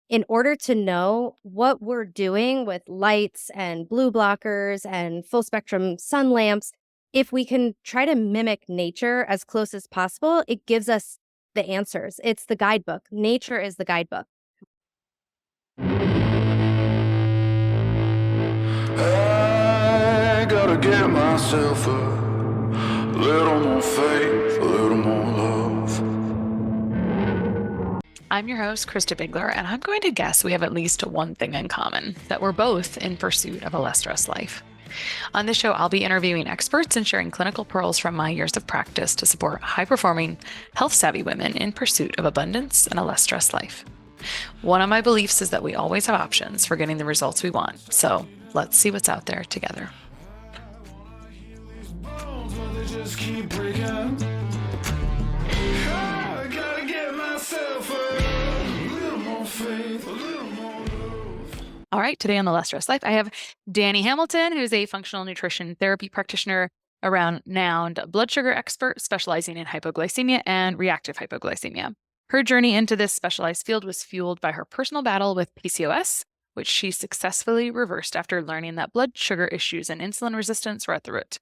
in order to know what we're doing with lights and blue blockers and full spectrum sun lamps, if we can try to mimic nature as close as possible, it gives us the answers. It's the guidebook. Nature is the guidebook. I gotta get myself a little more faith, a little more love. I'm your host, Krista Bigler, and I'm going to guess we have at least one thing in common, that we're both in pursuit of a less stressed life. On this show, I'll be interviewing experts and sharing clinical pearls from my years of practice to support high-performing, health-savvy women in pursuit of abundance and a less stressed life. One of my beliefs is that we always have options for getting the results we want, so let's see what's out there together. All right, today on The Less Stressed Life, I have Dani Hamilton, who's a functional nutrition therapy practitioner, a renowned blood sugar expert specializing in hypoglycemia and reactive hypoglycemia. Her journey into this specialized field was fueled by her personal battle with PCOS, which she successfully reversed after learning that blood sugar issues and insulin resistance were at the root.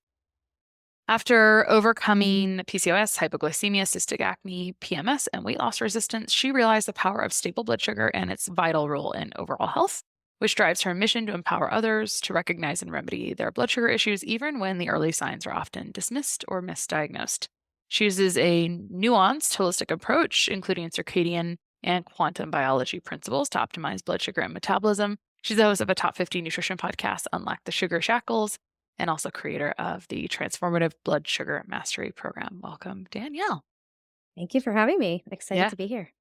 After overcoming PCOS, hypoglycemia, cystic acne, PMS, and weight loss resistance, she realized the power of stable blood sugar and its vital role in overall health, which drives her mission to empower others to recognize and remedy their blood sugar issues, even when the early signs are often dismissed or misdiagnosed. She uses a nuanced, holistic approach, including circadian and quantum biology principles to optimize blood sugar and metabolism. She's the host of a top 50 nutrition podcast, Unlock the Sugar Shackles, and also creator of the Transformative Blood Sugar Mastery Program. Welcome, Danielle. Thank you for having me. Excited to be here.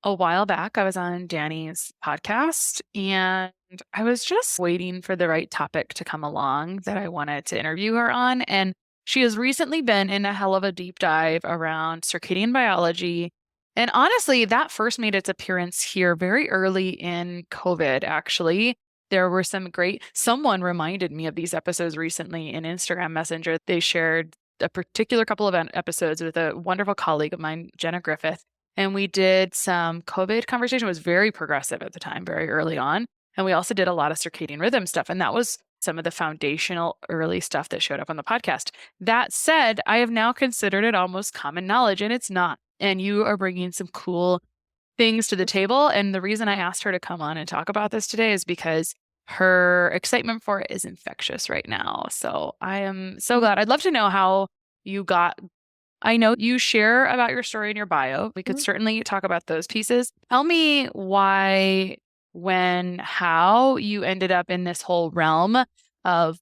A while back, I was on Dani's podcast and I was just waiting for the right topic to come along that I wanted to interview her on. And she has recently been in a hell of a deep dive around circadian biology. And honestly, that first made its appearance here very early in COVID, actually. There were someone reminded me of these episodes recently in Instagram Messenger. They shared a particular couple of episodes with a wonderful colleague of mine, Jenna Griffith. And we did some COVID conversation. It was very progressive at the time, very early on. And we also did a lot of circadian rhythm stuff. And that was some of the foundational early stuff that showed up on the podcast. That said, I have now considered it almost common knowledge, and it's not. And you are bringing some cool things to the table. And the reason I asked her to come on and talk about this today is because her excitement for it is infectious right now. So I am so glad. I'd love to know how you got. I know you share about your story in your bio. We could certainly talk about those pieces. Tell me why, when, how you ended up in this whole realm of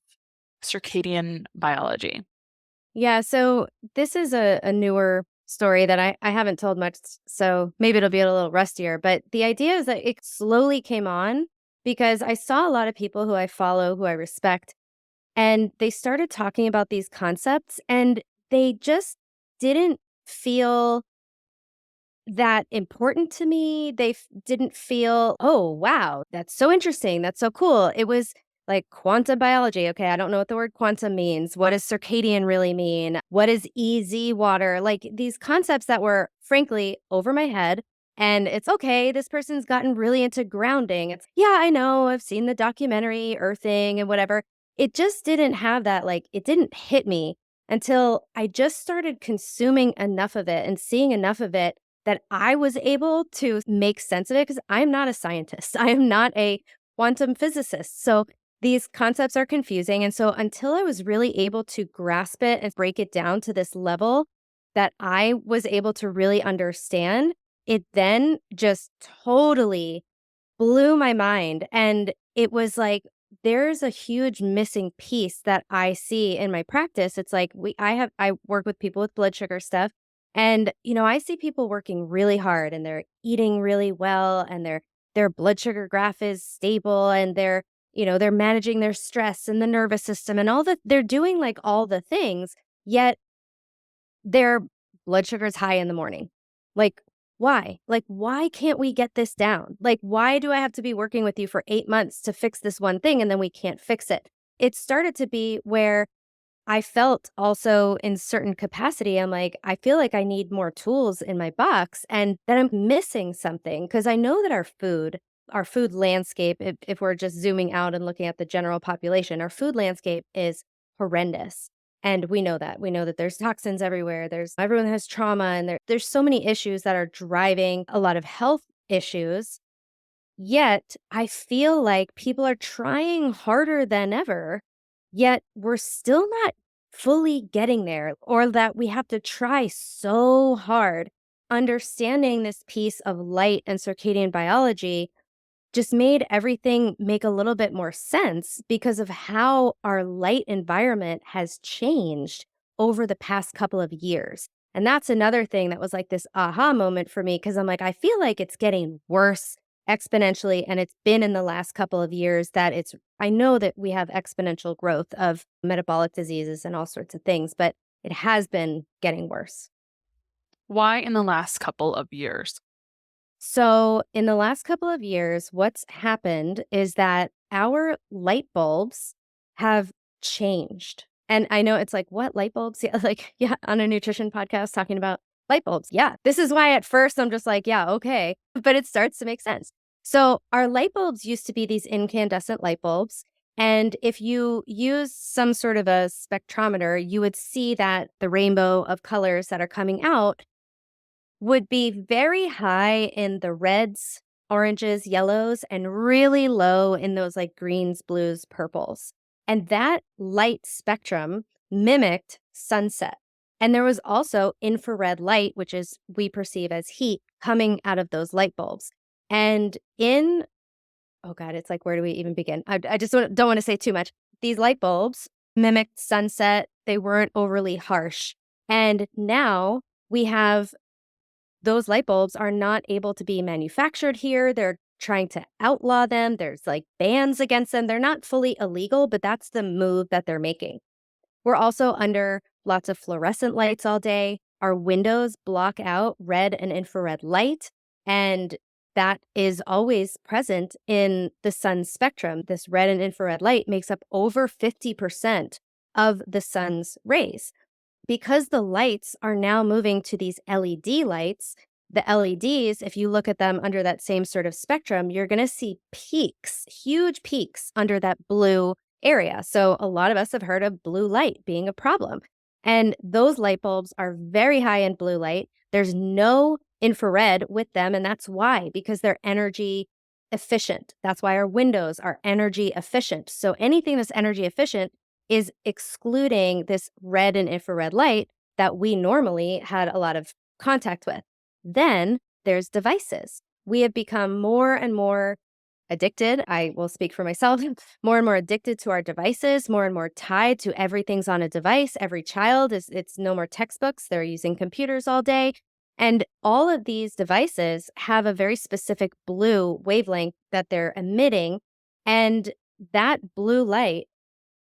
circadian biology. Yeah, so this is a newer story that I haven't told much, so maybe it'll be a little rustier. But the idea is that it slowly came on because I saw a lot of people who I follow, who I respect, and they started talking about these concepts, and they just didn't feel that important to me. They didn't feel, oh, wow, that's so interesting. That's so cool. It was like quantum biology. Okay, I don't know what the word quantum means. What does circadian really mean? What is EZ water? Like these concepts that were, frankly, over my head. And it's okay, this person's gotten really into grounding. It's, yeah, I know, I've seen the documentary, Earthing and whatever. It just didn't have that, like, it didn't hit me until I just started consuming enough of it and seeing enough of it that I was able to make sense of it, because I'm not a scientist. I am not a quantum physicist. So these concepts are confusing. And so until I was really able to grasp it and break it down to this level that I was able to really understand, it then just totally blew my mind. And it was like, there's a huge missing piece that I see in my practice. It's like I work with people with blood sugar stuff. And, I see people working really hard and they're eating really well and their blood sugar graph is stable and they're managing their stress and the nervous system and they're doing like all the things, yet their blood sugar is high in the morning. Like, why? Like, why can't we get this down? Like, why do I have to be working with you for 8 months to fix this one thing and then we can't fix it? It started to be where I felt also in certain capacity, I'm like, I feel like I need more tools in my box and that I'm missing something, because I know that our food our food landscape, if we're just zooming out and looking at the general population, our food landscape is horrendous. And we know that. We know that there's toxins everywhere. There's everyone has trauma, and there's so many issues that are driving a lot of health issues. Yet I feel like people are trying harder than ever, yet we're still not fully getting there, or that we have to try so hard. Understanding this piece of light and circadian biology just made everything make a little bit more sense because of how our light environment has changed over the past couple of years. And that's another thing that was like this aha moment for me because I'm like, I feel like it's getting worse exponentially. And it's been in the last couple of years that I know that we have exponential growth of metabolic diseases and all sorts of things, but it has been getting worse. Why in the last couple of years? So, in the last couple of years, what's happened is that our light bulbs have changed. And I know it's like, what light bulbs? Yeah, like, yeah, on a nutrition podcast talking about light bulbs. Yeah, this is why at first I'm just like, yeah, okay. But it starts to make sense. So, our light bulbs used to be these incandescent light bulbs. And if you use some sort of a spectrometer, you would see that the rainbow of colors that are coming out would be very high in the reds, oranges, yellows, and really low in those like greens, blues, purples. And that light spectrum mimicked sunset. And there was also infrared light, which is we perceive as heat coming out of those light bulbs. And oh God, it's like, where do we even begin? I just don't want to say too much. These light bulbs mimicked sunset. They weren't overly harsh. And now we have those light bulbs are not able to be manufactured here. They're trying to outlaw them. There's like bans against them. They're not fully illegal, but that's the move that they're making. We're also under lots of fluorescent lights all day. Our windows block out red and infrared light, and that is always present in the sun's spectrum. This red and infrared light makes up over 50% of the sun's rays. Because the lights are now moving to these LED lights, the LEDs, if you look at them under that same sort of spectrum, you're going to see peaks, huge peaks under that blue area. So a lot of us have heard of blue light being a problem. And those light bulbs are very high in blue light. There's no infrared with them. And that's why, because they're energy efficient. That's why our windows are energy efficient. So anything that's energy efficient is excluding this red and infrared light that we normally had a lot of contact with. Then there's devices. We have become more and more addicted. I will speak for myself, more and more addicted to our devices, more and more tied to everything's on a device. Every child it's no more textbooks. They're using computers all day. And all of these devices have a very specific blue wavelength that they're emitting. And that blue light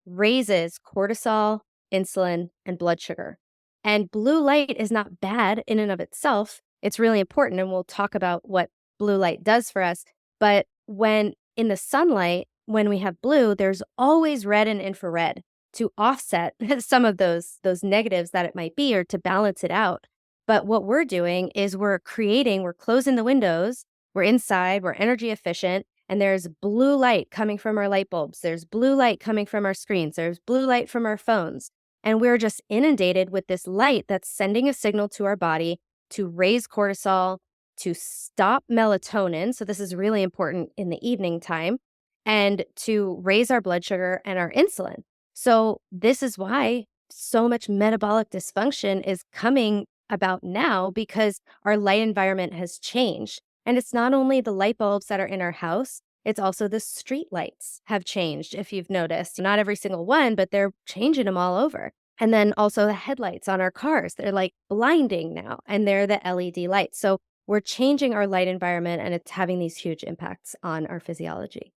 raises cortisol, insulin, and blood sugar. And blue light is not bad in and of itself. It's really important, and we'll talk about what blue light does for us. But when in the sunlight, when we have blue, there's always red and infrared to offset some of those negatives that it might be or to balance it out. But what we're doing is we're closing the windows, we're inside, we're energy efficient, and there's blue light coming from our light bulbs. There's blue light coming from our screens. There's blue light from our phones. And we're just inundated with this light that's sending a signal to our body to raise cortisol, to stop melatonin. So this is really important in the evening time, and to raise our blood sugar and our insulin. So this is why so much metabolic dysfunction is coming about now, because our light environment has changed. And it's not only the light bulbs that are in our house, it's also the street lights have changed, if you've noticed. Not every single one, but they're changing them all over. And then also the headlights on our cars, they're like blinding now, and they're the LED lights. So we're changing our light environment, and it's having these huge impacts on our physiology.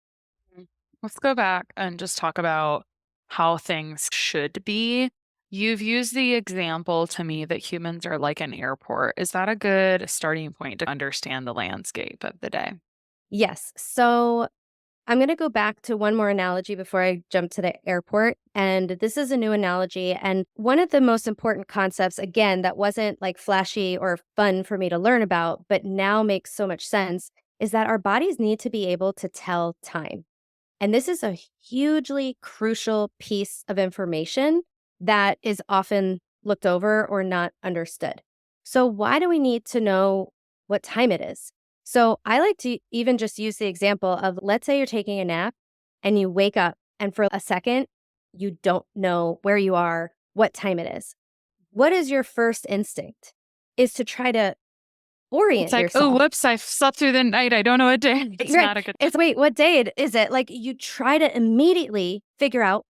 Let's go back and just talk about how things should be. You've used the example to me that humans are like an airport. Is that a good starting point to understand the landscape of the day? Yes. So I'm going to go back to one more analogy before I jump to the airport. And this is a new analogy. And one of the most important concepts, again, that wasn't like flashy or fun for me to learn about, but now makes so much sense, is that our bodies need to be able to tell time. And this is a hugely crucial piece of information that is often looked over or not understood. So, why do we need to know what time it is? So, I like to even just use the example of, let's say you're taking a nap and you wake up, and for a second, you don't know where you are, what time it is. What is your first instinct? Is to try to It's orient like, oh, yourself. whoops, I slept through the night. I don't know what day. It's Right. not a good It's, wait, what day is it? Like, you try to immediately figure out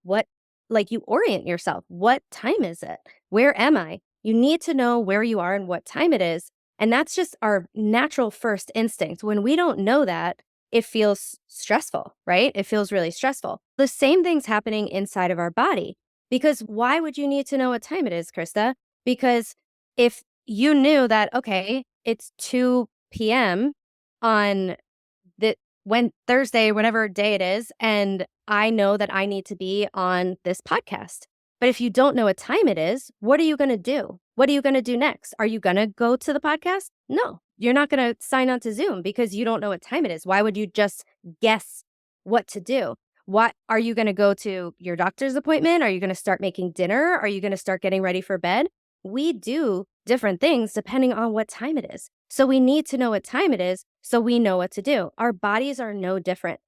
what, like, you orient yourself. What time is it? Where am I? You need to know where you are and what time it is. And that's just our natural first instinct. When we don't know that, it feels stressful, right? It feels really stressful. The same thing's happening inside of our body. Because why would you need to know what time it is, Krista? Because if you knew that, okay, it's 2 p.m. on the when Thursday, whatever day it is, and I know that I need to be on this podcast. But if you don't know what time it is, what are you going to do? What are you going to do next? Are you going to go to the podcast? No, you're not going to sign on to Zoom because you don't know what time it is. Why would you just guess what to do? What are you going to go to your doctor's appointment? Are you going to start making dinner? Are you going to start getting ready for bed? We do different things depending on what time it is. So we need to know what time it is so we know what to do. Our bodies are no different.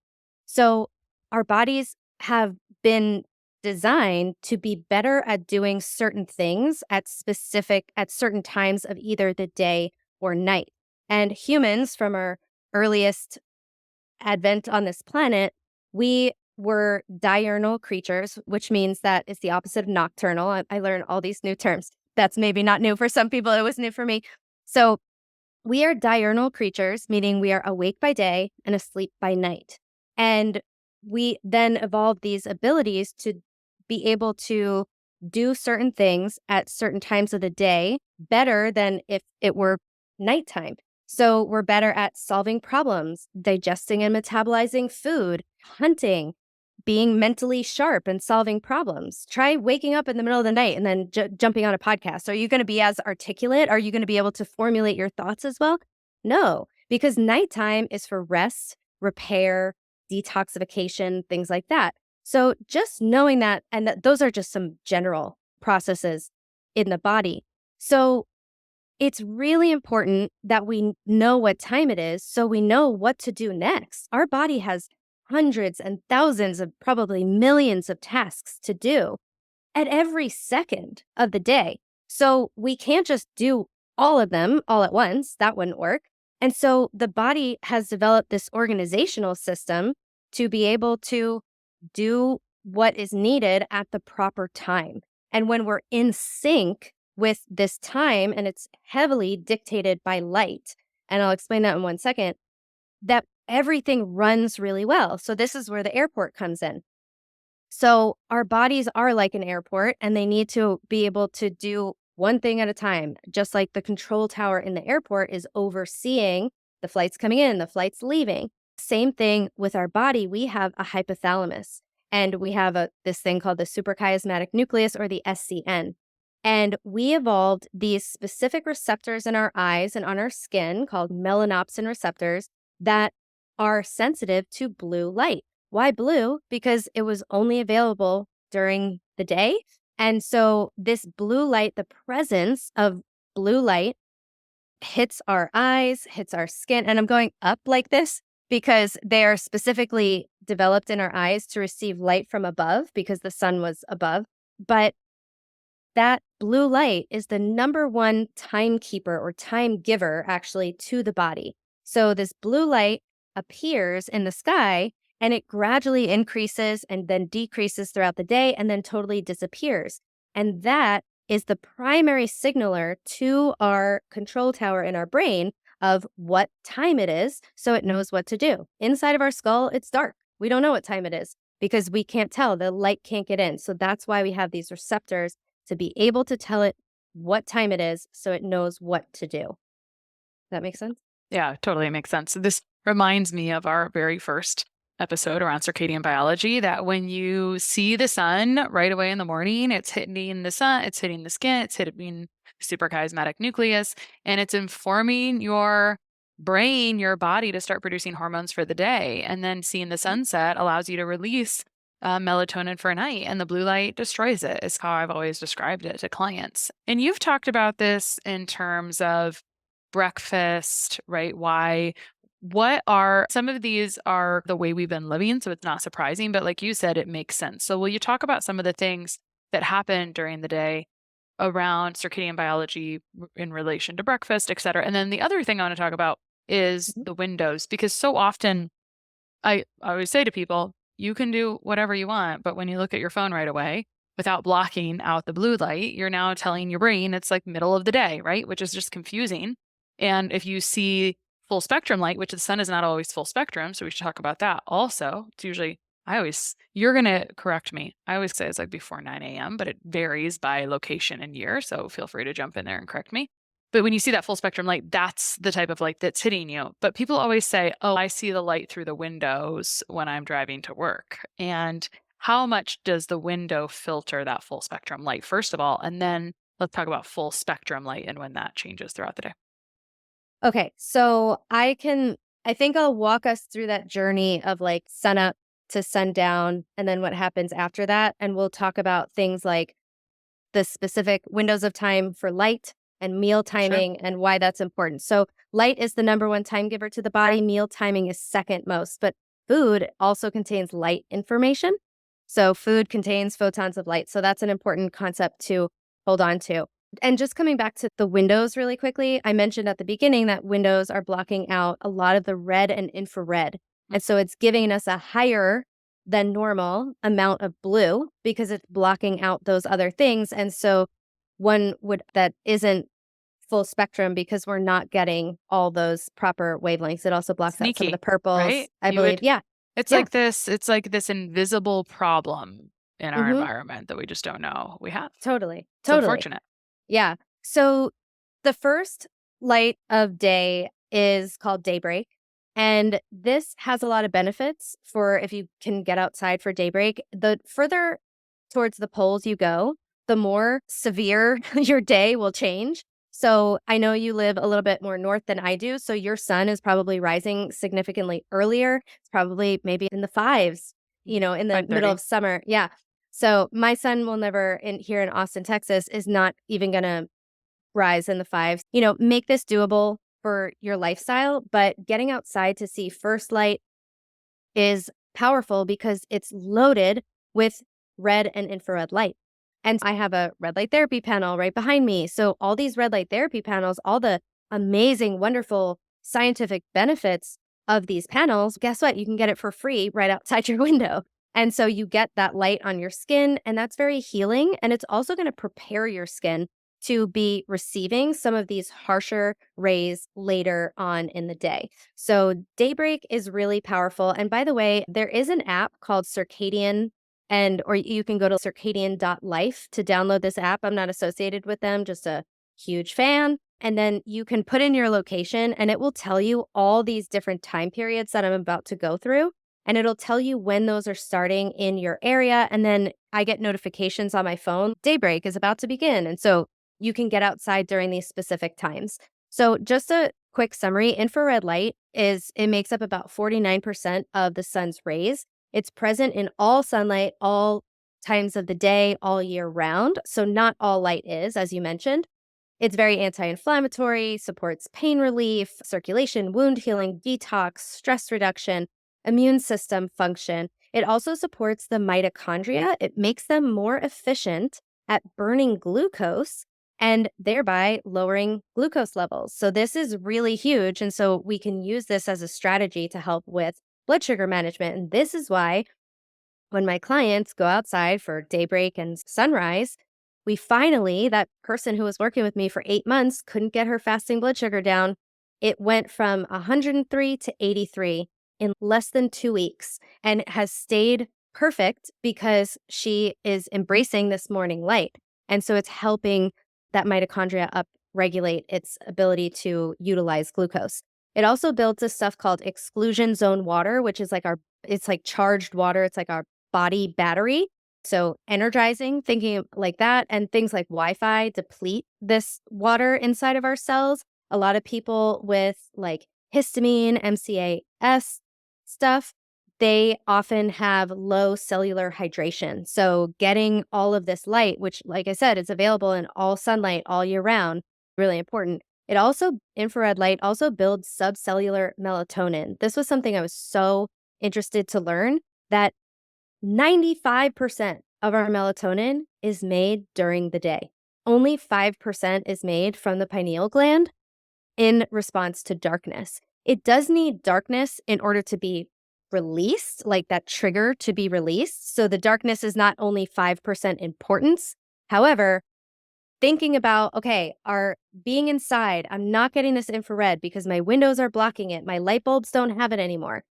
So our bodies have been designed to be better at doing certain things at certain times of either the day or night. And humans, from our earliest advent on this planet, we were diurnal creatures, which means that it's the opposite of nocturnal. I learned all these new terms. That's maybe not new for some people. It was new for me. So we are diurnal creatures, meaning we are awake by day and asleep by night. And we then evolved these abilities to be able to do certain things at certain times of the day better than if it were nighttime. So we're better at solving problems, digesting and metabolizing food, hunting, being mentally sharp and solving problems. Try waking up in the middle of the night and then jumping on a podcast. Are you going to be as articulate? Are you going to be able to formulate your thoughts as well? No, because nighttime is for rest, repair, detoxification, things like that. So just knowing that, and those are just some general processes in the body. So it's really important that we know what time it is so we know what to do next. Our body has hundreds and thousands of probably millions of tasks to do at every second of the day. So we can't just do all of them all at once. That wouldn't work. And so the body has developed this organizational system to be able to do what is needed at the proper time. And when we're in sync with this time, and it's heavily dictated by light, and I'll explain that in 1 second, that everything runs really well. So this is where the airport comes in. So our bodies are like an airport, and they need to be able to do one thing at a time, just like the control tower in the airport is overseeing the flights coming in, the flights leaving. Same thing with our body. We have a hypothalamus, and we have this thing called the suprachiasmatic nucleus, or the SCN. And we evolved these specific receptors in our eyes and on our skin called melanopsin receptors that are sensitive to blue light. Why blue? Because it was only available during the day. And so this blue light, the presence of blue light, hits our eyes, hits our skin. And I'm going up like this because they are specifically developed in our eyes to receive light from above because the sun was above. But that blue light is the number one timekeeper or time giver actually to the body. So this blue light appears in the sky and it gradually increases and then decreases throughout the day and then totally disappears. And that is the primary signaler to our control tower in our brain of what time it is so it knows what to do. Inside of our skull, it's dark. We don't know what time it is because we can't tell. The light can't get in. So that's why we have these receptors to be able to tell it what time it is so it knows what to do. Does that make sense? Yeah, totally makes sense. So this reminds me of our very first episode around circadian biology, that when you see the sun right away in the morning, it's hitting the sun, it's hitting the skin, it's hitting the suprachiasmatic nucleus, and it's informing your brain, your body to start producing hormones for the day. And then seeing the sunset allows you to release melatonin for night, and the blue light destroys it, is how I've always described it to clients. And you've talked about this in terms of breakfast, right? What are some of these are the way we've been living, so it's not surprising, but like you said, it makes sense. So will you talk about some of the things that happen during the day around circadian biology in relation to breakfast, et cetera? And then the other thing I want to talk about is Mhm. the windows, because so often I always say to people, you can do whatever you want, but when you look at your phone right away without blocking out the blue light, you're now telling your brain it's like middle of the day, right? Which is just confusing. And if you see full spectrum light, which the sun is not always full spectrum, so we should talk about that also. It's usually, you're going to correct me. I always say it's like before 9 a.m., but it varies by location and year. So feel free to jump in there and correct me. But when you see that full spectrum light, that's the type of light that's hitting you. But people always say, oh, I see the light through the windows when I'm driving to work. And how much does the window filter that full spectrum light, first of all? And then let's talk about full spectrum light and when that changes throughout the day. Okay, so I think I'll walk us through that journey of like sunup to sundown and then what happens after that. And we'll talk about things like the specific windows of time for light and meal Sure. timing and why that's important. So, light is the number one time giver to the body, meal timing is second most, but food also contains light information. So, food contains photons of light. So, that's an important concept to hold on to. And just coming back to the windows really quickly, I mentioned at the beginning that windows are blocking out a lot of the red and infrared. Mm. And so it's giving us a higher than normal amount of blue because it's blocking out those other things. And so that isn't full spectrum because we're not getting all those proper wavelengths. It also blocks out some of the Sneaky, purples, right? I believe. Yeah. Yeah. It's like this invisible problem in our Hmm. environment that we just don't know we have. Totally. It's Totally. unfortunate. Yeah. So the first light of day is called daybreak. And this has a lot of benefits for if you can get outside for daybreak. The further towards the poles you go, the more severe your day will change. So I know you live a little bit more north than I do. So your sun is probably rising significantly earlier. It's probably maybe in the fives, in the middle 5:30. of summer. Yeah. So my son will never here in Austin, Texas, is not even gonna rise in the fives. Make this doable for your lifestyle, but getting outside to see first light is powerful because it's loaded with red and infrared light. And I have a red light therapy panel right behind me. So all these red light therapy panels, all the amazing, wonderful scientific benefits of these panels, guess what? You can get it for free right outside your window. And so you get that light on your skin, and that's very healing. And it's also going to prepare your skin to be receiving some of these harsher rays later on in the day. So daybreak is really powerful. And by the way, there is an app called Circadian or you can go to circadian.life to download this app. I'm not associated with them, just a huge fan. And then you can put in your location and it will tell you all these different time periods that I'm about to go through. And it'll tell you when those are starting in your area. And then I get notifications on my phone. Daybreak is about to begin. And so you can get outside during these specific times. So just a quick summary, infrared light it makes up about 49% of the sun's rays. It's present in all sunlight, all times of the day, all year round. So not all light is, as you mentioned. It's very anti-inflammatory, supports pain relief, circulation, wound healing, detox, stress reduction, immune system function. It also supports the mitochondria. It makes them more efficient at burning glucose and thereby lowering glucose levels. So this is really huge. And so we can use this as a strategy to help with blood sugar management. And this is why when my clients go outside for daybreak and sunrise, that person who was working with me for 8 months couldn't get her fasting blood sugar down. It went from 103 to 83 in less than 2 weeks and it has stayed perfect because she is embracing this morning light. And so it's helping that mitochondria up regulate its ability to utilize glucose. It also builds this stuff called exclusion zone water, which is it's like charged water. It's like our body battery. So energizing, thinking like that, and things like Wi-Fi deplete this water inside of our cells. A lot of people with like histamine, MCAS stuff, they often have low cellular hydration. So getting all of this light, which like I said, is available in all sunlight all year round, really important. It also, infrared light also builds subcellular melatonin. This was something I was so interested to learn, that 95% of our melatonin is made during the day. Only 5% is made from the pineal gland in response to darkness. It does need darkness in order to be released, like that trigger to be released. So the darkness is not only 5% importance. However, thinking about, okay, our being inside, I'm not getting this infrared because my windows are blocking it. My light bulbs don't have it anymore.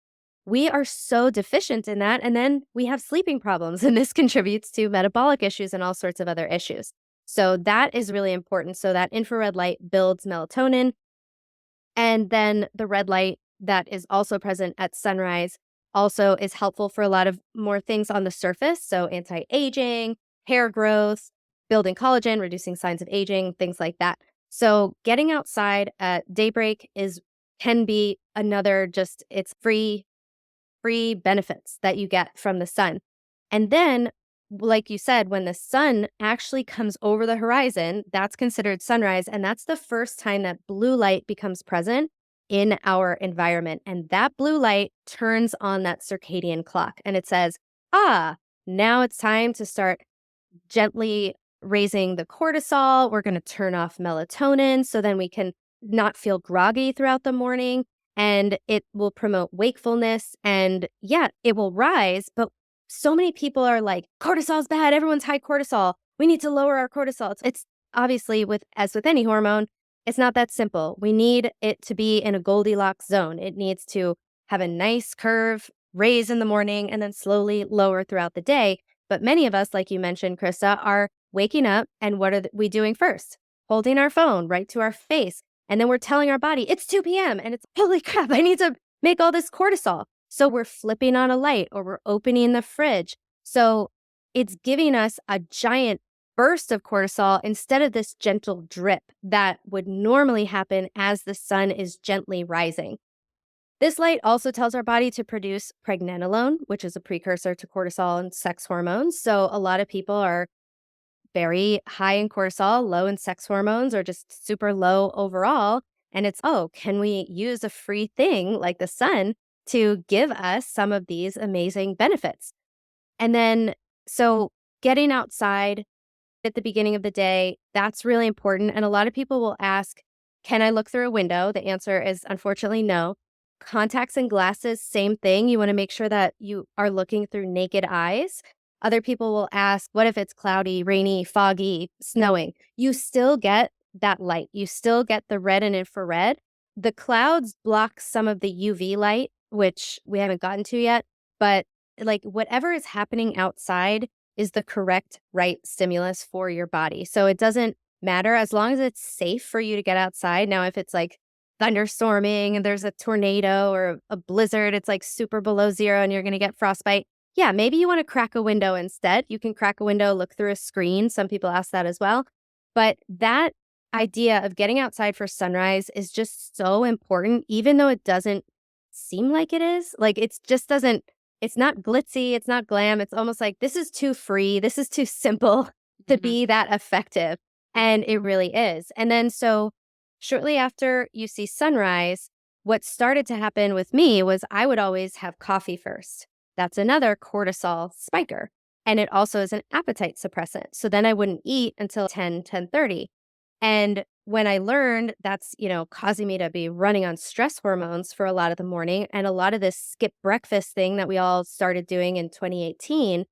We are so deficient in that. And then we have sleeping problems, and this contributes to metabolic issues and all sorts of other issues. So that is really important. So that infrared light builds melatonin. And then the red light that is also present at sunrise also is helpful for a lot of more things on the surface. So anti-aging, hair growth, building collagen, reducing signs of aging, things like that. So getting outside at daybreak can be another, just it's free benefits that you get from the sun. And then, like you said, when the sun actually comes over the horizon, that's considered sunrise. And that's the first time that blue light becomes present in our environment. And that blue light turns on that circadian clock. And it says, now it's time to start gently raising the cortisol. We're going to turn off melatonin so then we can not feel groggy throughout the morning. And it will promote wakefulness. And yeah, it will rise. But so many people are like, cortisol's bad. Everyone's high cortisol. We need to lower our cortisol. It's obviously, as with any hormone, it's not that simple. We need it to be in a Goldilocks zone. It needs to have a nice curve, raise in the morning, and then slowly lower throughout the day. But many of us, like you mentioned, Krista, are waking up, and what are we doing first? Holding our phone right to our face. And then we're telling our body, it's 2 p.m. and it's, holy crap, I need to make all this cortisol. So we're flipping on a light or we're opening the fridge. So it's giving us a giant burst of cortisol instead of this gentle drip that would normally happen as the sun is gently rising. This light also tells our body to produce pregnenolone, which is a precursor to cortisol and sex hormones. So a lot of people are very high in cortisol, low in sex hormones, or just super low overall. And it's, can we use a free thing like the sun to give us some of these amazing benefits? And then, so getting outside at the beginning of the day, that's really important. And a lot of people will ask, can I look through a window? The answer is unfortunately no. Contacts and glasses, same thing. You want to make sure that you are looking through naked eyes. Other people will ask, what if it's cloudy, rainy, foggy, snowing? You still get that light. You still get the red and infrared. The clouds block some of the UV light, which we haven't gotten to yet. But like whatever is happening outside is the correct right stimulus for your body. So it doesn't matter as long as it's safe for you to get outside. Now, if it's like thunderstorming and there's a tornado or a blizzard, it's like super below zero and you're going to get frostbite. Yeah, maybe you want to crack a window instead. You can crack a window, look through a screen. Some people ask that as well. But that idea of getting outside for sunrise is just so important, even though it doesn't seem like it is. Like it just doesn't, it's not glitzy, it's not glam. It's almost like this is too free. This is too simple to be that effective. And it really is. And then so shortly after you see sunrise, what started to happen with me was I would always have coffee first. That's another cortisol spiker. And it also is an appetite suppressant. So then I wouldn't eat until 10:30. And when I learned that's, causing me to be running on stress hormones for a lot of the morning, and a lot of this skip breakfast thing that we all started doing in 2018,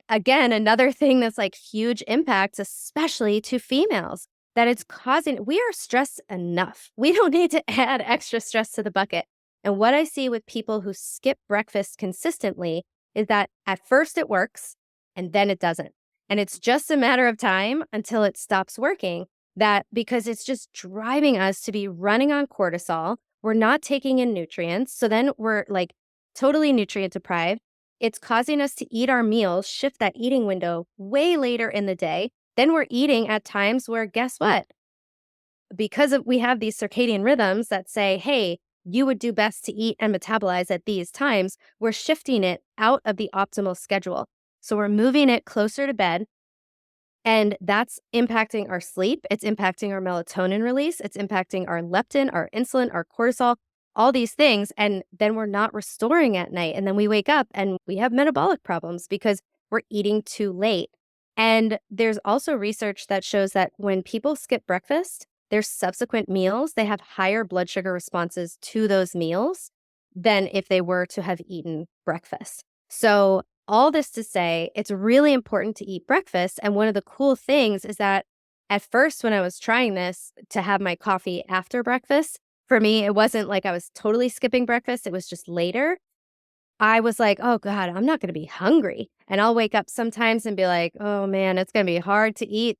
again, another thing that's like huge impacts, especially to females, that it's causing, we are stressed enough. We don't need to add extra stress to the bucket. And what I see with people who skip breakfast consistently is that at first it works and then it doesn't. And it's just a matter of time until it stops working, that because it's just driving us to be running on cortisol. We're not taking in nutrients. So then we're like totally nutrient deprived. It's causing us to eat our meals, shift that eating window way later in the day. Then we're eating at times where, guess what? Because we have these circadian rhythms that say, hey, you would do best to eat and metabolize at these times, we're shifting it out of the optimal schedule. So we're moving it closer to bed, and that's impacting our sleep. It's impacting our melatonin release. It's impacting our leptin, our insulin, our cortisol, all these things. And then we're not restoring at night. And then we wake up and we have metabolic problems because we're eating too late. And there's also research that shows that when people skip breakfast, their subsequent meals, they have higher blood sugar responses to those meals than if they were to have eaten breakfast. So all this to say, it's really important to eat breakfast. And one of the cool things is that at first, when I was trying this to have my coffee after breakfast, for me, it wasn't like I was totally skipping breakfast. It was just later. I was like, oh God, I'm not going to be hungry. And I'll wake up sometimes and be like, oh man, it's going to be hard to eat,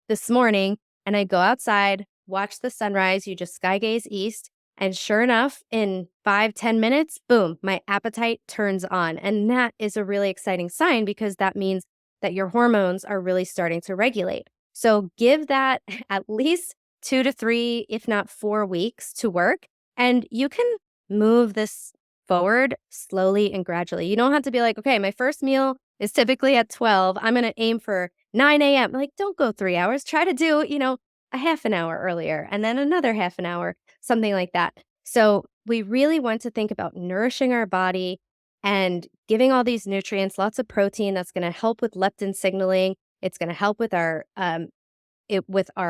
this morning. And I go outside, watch the sunrise. You just sky gaze east. And sure enough, in 5-10 minutes, boom, my appetite turns on. And that is a really exciting sign because that means that your hormones are really starting to regulate. So give that at least 2 to 3, if not 4 weeks to work. And you can move this forward slowly and gradually. You don't have to be like, okay, my first meal is typically at 12. I'm going to aim for 9 a.m. Like, don't go 3 hours. Try to do, a half an hour earlier and then another half an hour, something like that. So we really want to think about nourishing our body and giving all these nutrients, lots of protein that's going to help with leptin signaling. It's going to help with our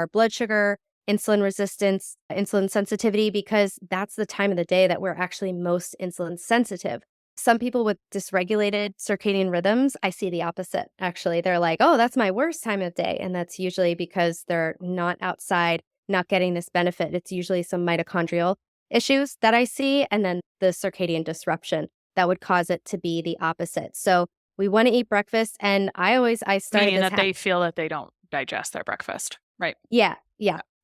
blood sugar, insulin resistance, insulin sensitivity, because that's the time of the day that we're actually most insulin sensitive. Some people with dysregulated circadian rhythms, I see the opposite, actually. They're like, oh, that's my worst time of day. And that's usually because they're not outside, not getting this benefit. It's usually some mitochondrial issues that I see, and then the circadian disruption that would cause it to be the opposite. So we want to eat breakfast. And I started Meaning this that they feel that they don't digest their breakfast, right? Yeah,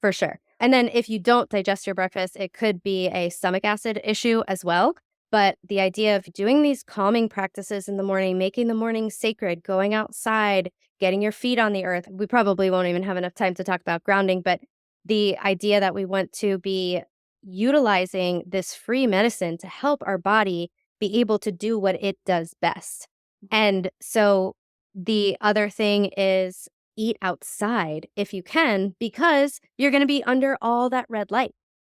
for sure. And then if you don't digest your breakfast, it could be a stomach acid issue as well. But the idea of doing these calming practices in the morning, making the morning sacred, going outside, getting your feet on the earth. We probably won't even have enough time to talk about grounding, but the idea that we want to be utilizing this free medicine to help our body be able to do what it does best. And so the other thing is eat outside if you can, because you're going to be under all that red light.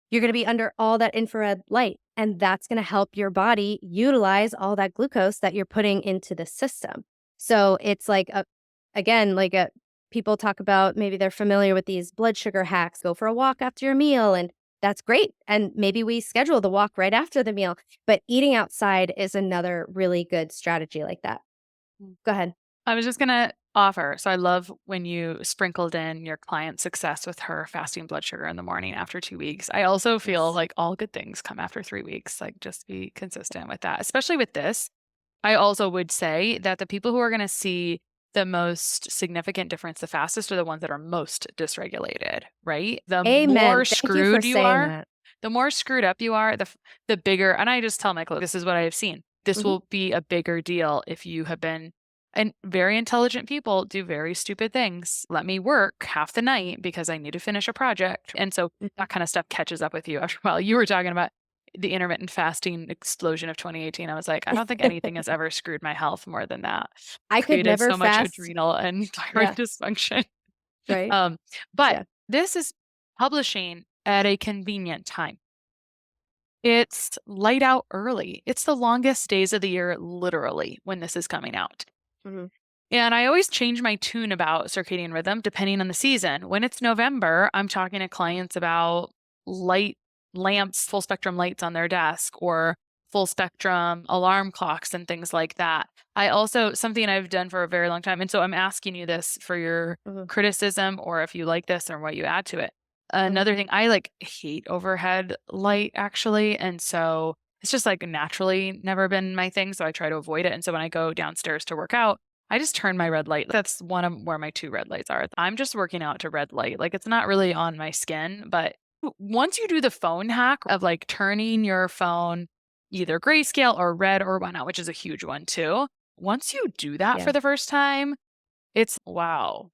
You're going to be under all that infrared light, and that's going to help your body utilize all that glucose that you're putting into the system. So it's like, people talk about, maybe they're familiar with these blood sugar hacks, go for a walk after your meal, and that's great. And maybe we schedule the walk right after the meal, but eating outside is another really good strategy like that. Go ahead. I was just going to offer. So I love when you sprinkled in your client's success with her fasting blood sugar in the morning after 2 weeks. I also feel Yes. like all good things come after 3 weeks. Like, just be consistent with that, especially with this. I also would say that the people who are going to see the most significant difference the fastest are the ones that are most dysregulated, right? The Amen. more Thank you for screwed you saying are, that. the more screwed up you are, the bigger. And I just tell my clients, this is what I have seen. This Mhm. will be a bigger deal if you have been. And very intelligent people do very stupid things. Let me work half the night because I need to finish a project. And so that kind of stuff catches up with you after a while. You were talking about the intermittent fasting explosion of 2018. I was like, I don't think anything has ever screwed my health more than that. I could Created never so much fast. adrenal and thyroid Yeah, dysfunction. right? But Yeah. this is publishing at a convenient time. It's light out early. It's the longest days of the year, literally, when this is coming out. Mhm. And I always change my tune about circadian rhythm depending on the season. When it's November, I'm talking to clients about light lamps, full spectrum lights on their desk, or full spectrum alarm clocks and things like that. I also, something I've done for a very long time, and so I'm asking you this for your Mhm. criticism or if you like this or what you add to it. Mhm. Another thing, I hate overhead light actually. And so it's just naturally never been my thing. So I try to avoid it. And so when I go downstairs to work out, I just turn my red light. That's one of where my 2 red lights are. I'm just working out to red light. It's not really on my skin, but once you do the phone hack of turning your phone either grayscale or red or whatnot, which is a huge one too. Once you do that Yeah. for the first time, it's wow.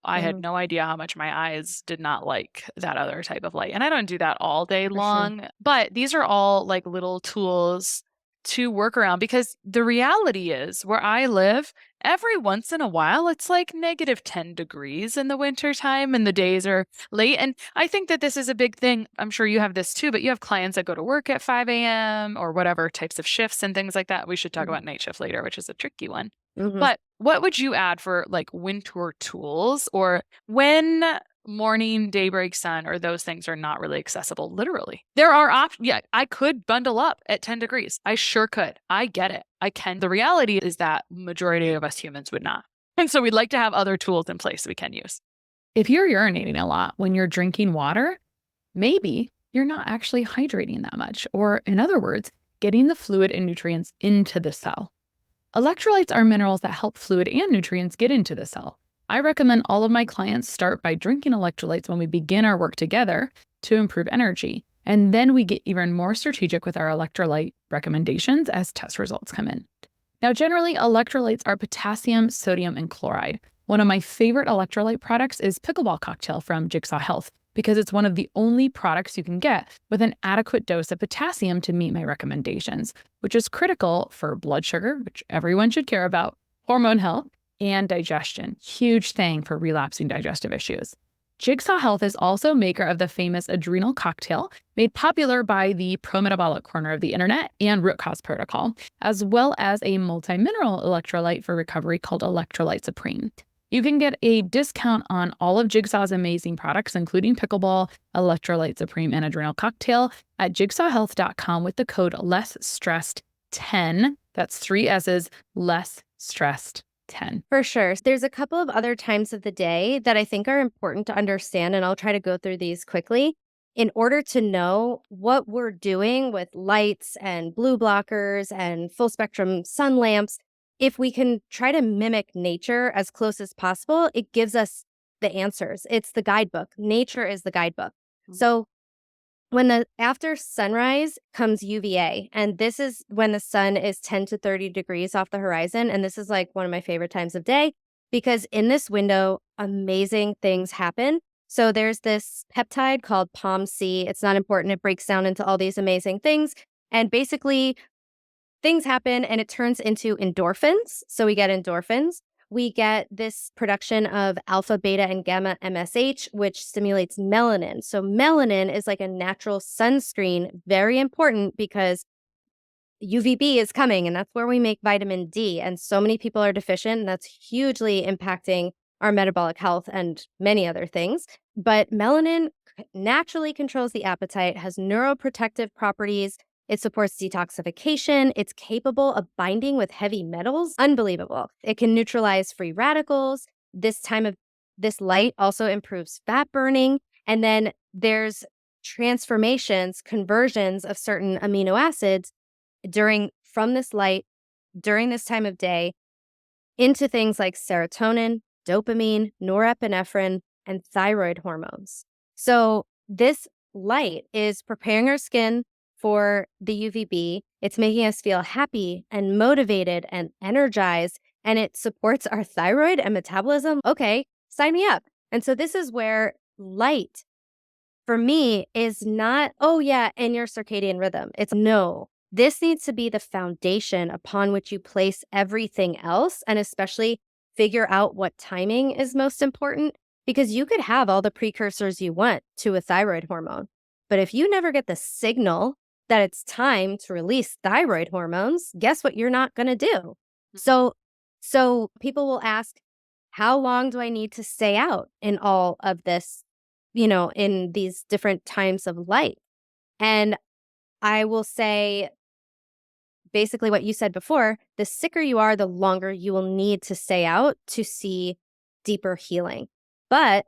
I had Mhm. no idea how much my eyes did not like that other type of light. And I don't do that all day For sure. long, but these are all like little tools to work around because the reality is where I live, every once in a while, it's like negative 10 degrees in the wintertime and the days are late. And I think that this is a big thing. I'm sure you have this too, but you have clients that go to work at 5 a.m. or whatever types of shifts and things like that. We should talk Mhm. about night shift later, which is a tricky one. Mhm. But what would you add for like winter tools or when morning, daybreak sun, or those things are not really accessible? Literally, there are options. Yeah, I could bundle up at 10 degrees. I sure could. I get it. I can. The reality is that majority of us humans would not. And so we'd like to have other tools in place we can use. If you're urinating a lot when you're drinking water, maybe you're not actually hydrating that much. Or, in other words, getting the fluid and nutrients into the cell. Electrolytes are minerals that help fluid and nutrients get into the cell. I recommend all of my clients start by drinking electrolytes when we begin our work together to improve energy. And then we get even more strategic with our electrolyte recommendations as test results come in. Now, generally, electrolytes are potassium, sodium, and chloride. One of my favorite electrolyte products is Pickleball Cocktail from Jigsaw Health because it's one of the only products you can get with an adequate dose of potassium to meet my recommendations, which is critical for blood sugar, which everyone should care about, hormone health, and digestion. Huge thing for relapsing digestive issues. Jigsaw Health is also maker of the famous adrenal cocktail, made popular by the pro-metabolic corner of the internet and root cause protocol, as well as a multi-mineral electrolyte for recovery called Electrolyte Supreme. You can get a discount on all of Jigsaw's amazing products, including Pickleball, Electrolyte Supreme, and Adrenal Cocktail at jigsawhealth.com with the code LESSSTRESSED10. That's 3 S's, less stressed 10. For sure. There's a couple of other times of the day that I think are important to understand, and I'll try to go through these quickly in order to know what we're doing with lights and blue blockers and full spectrum sun lamps. If we can try to mimic nature as close as possible, it gives us the answers. It's the guidebook. Nature is the guidebook. So when the after sunrise comes UVA, and this is when the sun is 10 to 30 degrees off the horizon. And this is like one of my favorite times of day because in this window, amazing things happen. So there's this peptide called POMC. It's not important. It breaks down into all these amazing things. And basically, things happen and it turns into endorphins. So we get endorphins. We get this production of alpha, beta, and gamma MSH, which stimulates melanin. So melanin is like a natural sunscreen, very important because UVB is coming and that's where we make vitamin D. And so many people are deficient, and that's hugely impacting our metabolic health and many other things. But melanin naturally controls the appetite, has neuroprotective properties. It supports detoxification. It's capable of binding with heavy metals. Unbelievable. It can neutralize free radicals. This light also improves fat burning. And then there's transformations, conversions of certain amino acids from this light during this time of day into things like serotonin, dopamine, norepinephrine, and thyroid hormones. So this light is preparing our skin for the UVB. It's making us feel happy and motivated and energized, and it supports our thyroid and metabolism. Okay, sign me up. And so this is where light for me is not, oh yeah, in your circadian rhythm. It's no. This needs to be the foundation upon which you place everything else, and especially figure out what timing is most important, because you could have all the precursors you want to a thyroid hormone. But if you never get the signal that it's time to release thyroid hormones, guess what you're not going to do? So people will ask, how long do I need to stay out in all of this, in these different times of light? And I will say basically what you said before, the sicker you are, the longer you will need to stay out to see deeper healing. But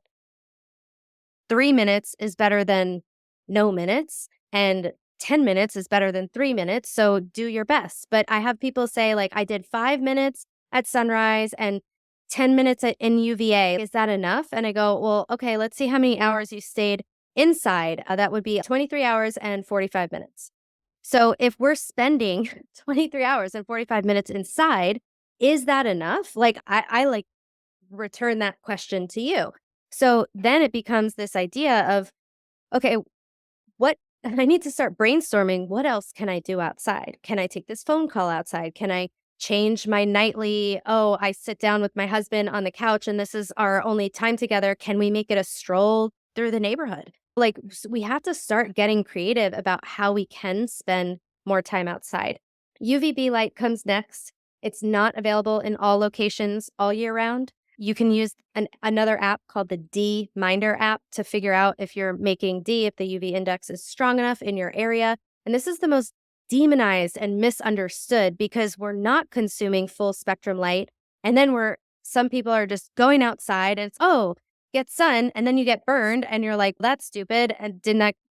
3 minutes is better than no minutes, and 10 minutes is better than 3 minutes. So do your best. But I have people say, like, I did 5 minutes at sunrise and 10 minutes in UVA. Is that enough? And I go, well, okay, let's see how many hours you stayed inside. That would be 23 hours and 45 minutes. So if we're spending 23 hours and 45 minutes inside, is that enough? Like, I like return that question to you. So then it becomes this idea of, okay, what I need to start brainstorming. What else can I do outside? Can I take this phone call outside? Can I change my nightly? Oh, I sit down with my husband on the couch and this is our only time together. Can we make it a stroll through the neighborhood? Like, we have to start getting creative about how we can spend more time outside. UVB light comes next. It's not available in all locations all year round. You can use another app called the D Minder app to figure out if you're making D, if the UV index is strong enough in your area. And this is the most demonized and misunderstood because we're not consuming full spectrum light. And then some people are just going outside and it's, oh, get sun, and then you get burned and you're like, that's stupid. And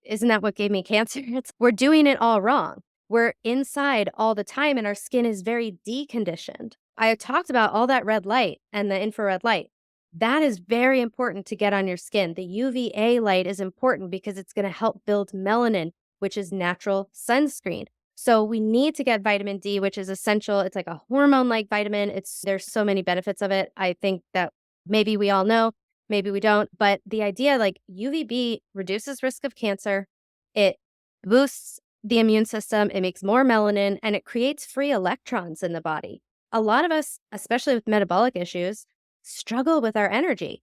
isn't that what gave me cancer? We're doing it all wrong. We're inside all the time and our skin is very deconditioned. I talked about all that red light and the infrared light. That is very important to get on your skin. The UVA light is important because it's going to help build melanin, which is natural sunscreen. So we need to get vitamin D, which is essential. It's like a hormone-like vitamin. There's so many benefits of it. I think that maybe we all know, maybe we don't. But the idea, like, UVB reduces risk of cancer. It boosts the immune system. It makes more melanin and it creates free electrons in the body. A lot of us, especially with metabolic issues, struggle with our energy.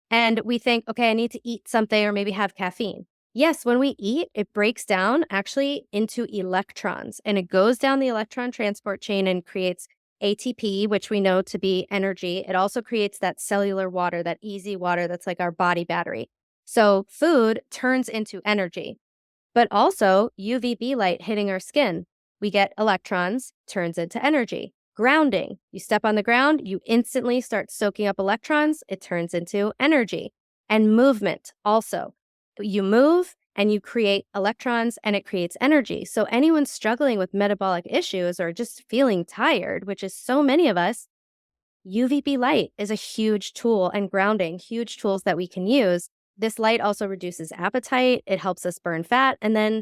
And we think, okay, I need to eat something or maybe have caffeine. Yes, when we eat, it breaks down actually into electrons and it goes down the electron transport chain and creates ATP, which we know to be energy. It also creates that cellular water, that easy water that's like our body battery. So food turns into energy, but also UVB light hitting our skin. We get electrons, turns into energy. Grounding. You step on the ground, you instantly start soaking up electrons. It turns into energy. And movement also. You move and you create electrons and it creates energy. So anyone struggling with metabolic issues or just feeling tired, which is so many of us, UVB light is a huge tool, and grounding, huge tools that we can use. This light also reduces appetite. It helps us burn fat. And then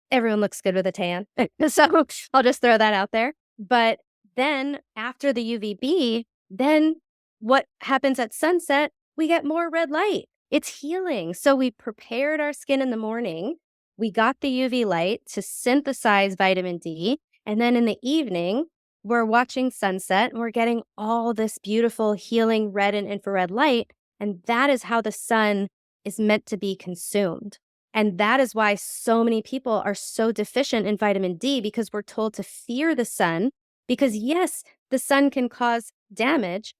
everyone looks good with a tan. So I'll just throw that out there. But then after the UVB, then what happens at sunset? We get more red light. It's healing. So we prepared our skin in the morning. We got the UV light to synthesize vitamin D. And then in the evening, we're watching sunset and we're getting all this beautiful healing red and infrared light. And that is how the sun is meant to be consumed. And that is why so many people are so deficient in vitamin D, because we're told to fear the sun, because yes, the sun can cause damage,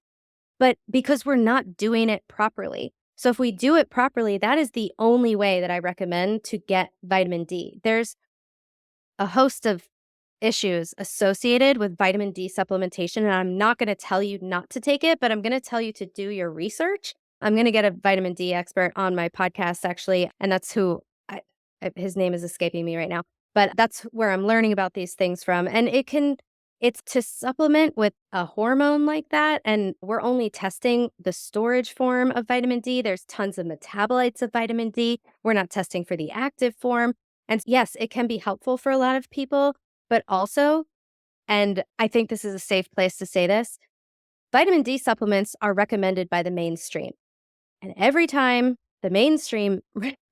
but because we're not doing it properly. So if we do it properly, that is the only way that I recommend to get vitamin D. There's a host of issues associated with vitamin D supplementation, and I'm not going to tell you not to take it, but I'm going to tell you to do your research. I'm going to get a vitamin D expert on my podcast, actually, and that's his name is escaping me right now, but that's where I'm learning about these things from. And it's to supplement with a hormone like that. And we're only testing the storage form of vitamin D. There's tons of metabolites of vitamin D. We're not testing for the active form. And yes, it can be helpful for a lot of people, but also, and I think this is a safe place to say this, vitamin D supplements are recommended by the mainstream. And every time the mainstream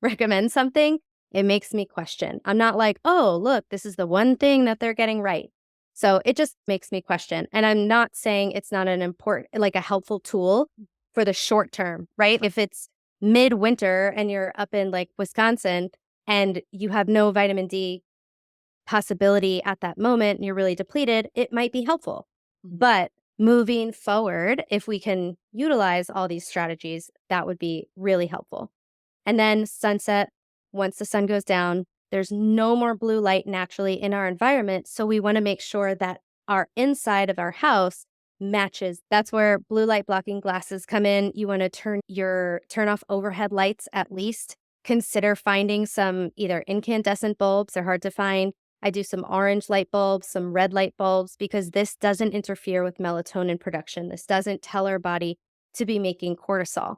recommends something, it makes me question. I'm not like, oh, look, this is the one thing that they're getting right. So it just makes me question. And I'm not saying it's not an important, like a helpful tool for the short term, right? If it's midwinter and you're up in like Wisconsin and you have no vitamin D possibility at that moment and you're really depleted, it might be helpful. But moving forward, if we can utilize all these strategies, that would be really helpful. And then sunset, once the sun goes down, there's no more blue light naturally in our environment. So we want to make sure that our inside of our house matches. That's where blue light blocking glasses come in. You want to turn off overhead lights at least. Consider finding some either incandescent bulbs. They're hard to find. I do some orange light bulbs, some red light bulbs, because this doesn't interfere with melatonin production. This doesn't tell our body to be making cortisol.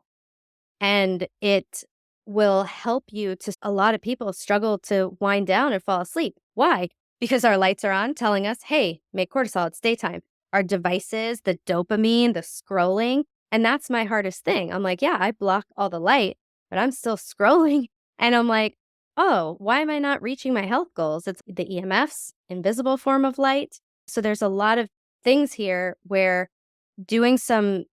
And it will help you to, a lot of people struggle to wind down and fall asleep. Why? Because our lights are on telling us, hey, make cortisol, it's daytime. our devices, the dopamine, the scrolling. And that's my hardest thing. I'm like, yeah, I block all the light, but I'm still scrolling. And I'm like, oh, why am I not reaching my health goals? It's the EMFs, invisible form of light. So there's a lot of things here where doing some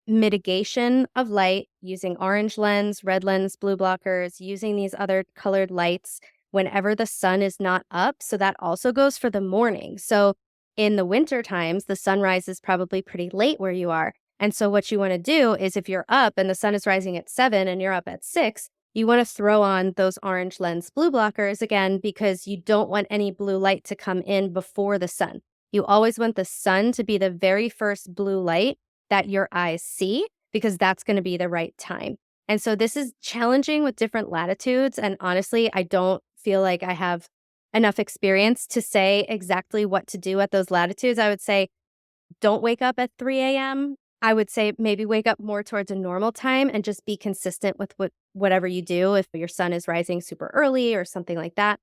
mitigation of light using orange lens, red lens, blue blockers, using these other colored lights whenever the sun is not up. So that also goes for the morning. So in the winter times, the sunrise is probably pretty late where you are. And so what you want to do is if you're up and the sun is rising at 7 and you're up at 6, you want to throw on those orange lens blue blockers again because you don't want any blue light to come in before the sun. You always want the sun to be the very first blue light that your eyes see because that's going to be the right time. And so this is challenging with different latitudes. And honestly, I don't feel like I have enough experience to say exactly what to do at those latitudes. I would say don't wake up at 3 a.m. I would say maybe wake up more towards a normal time and just be consistent with whatever you do if your sun is rising super early or something like that.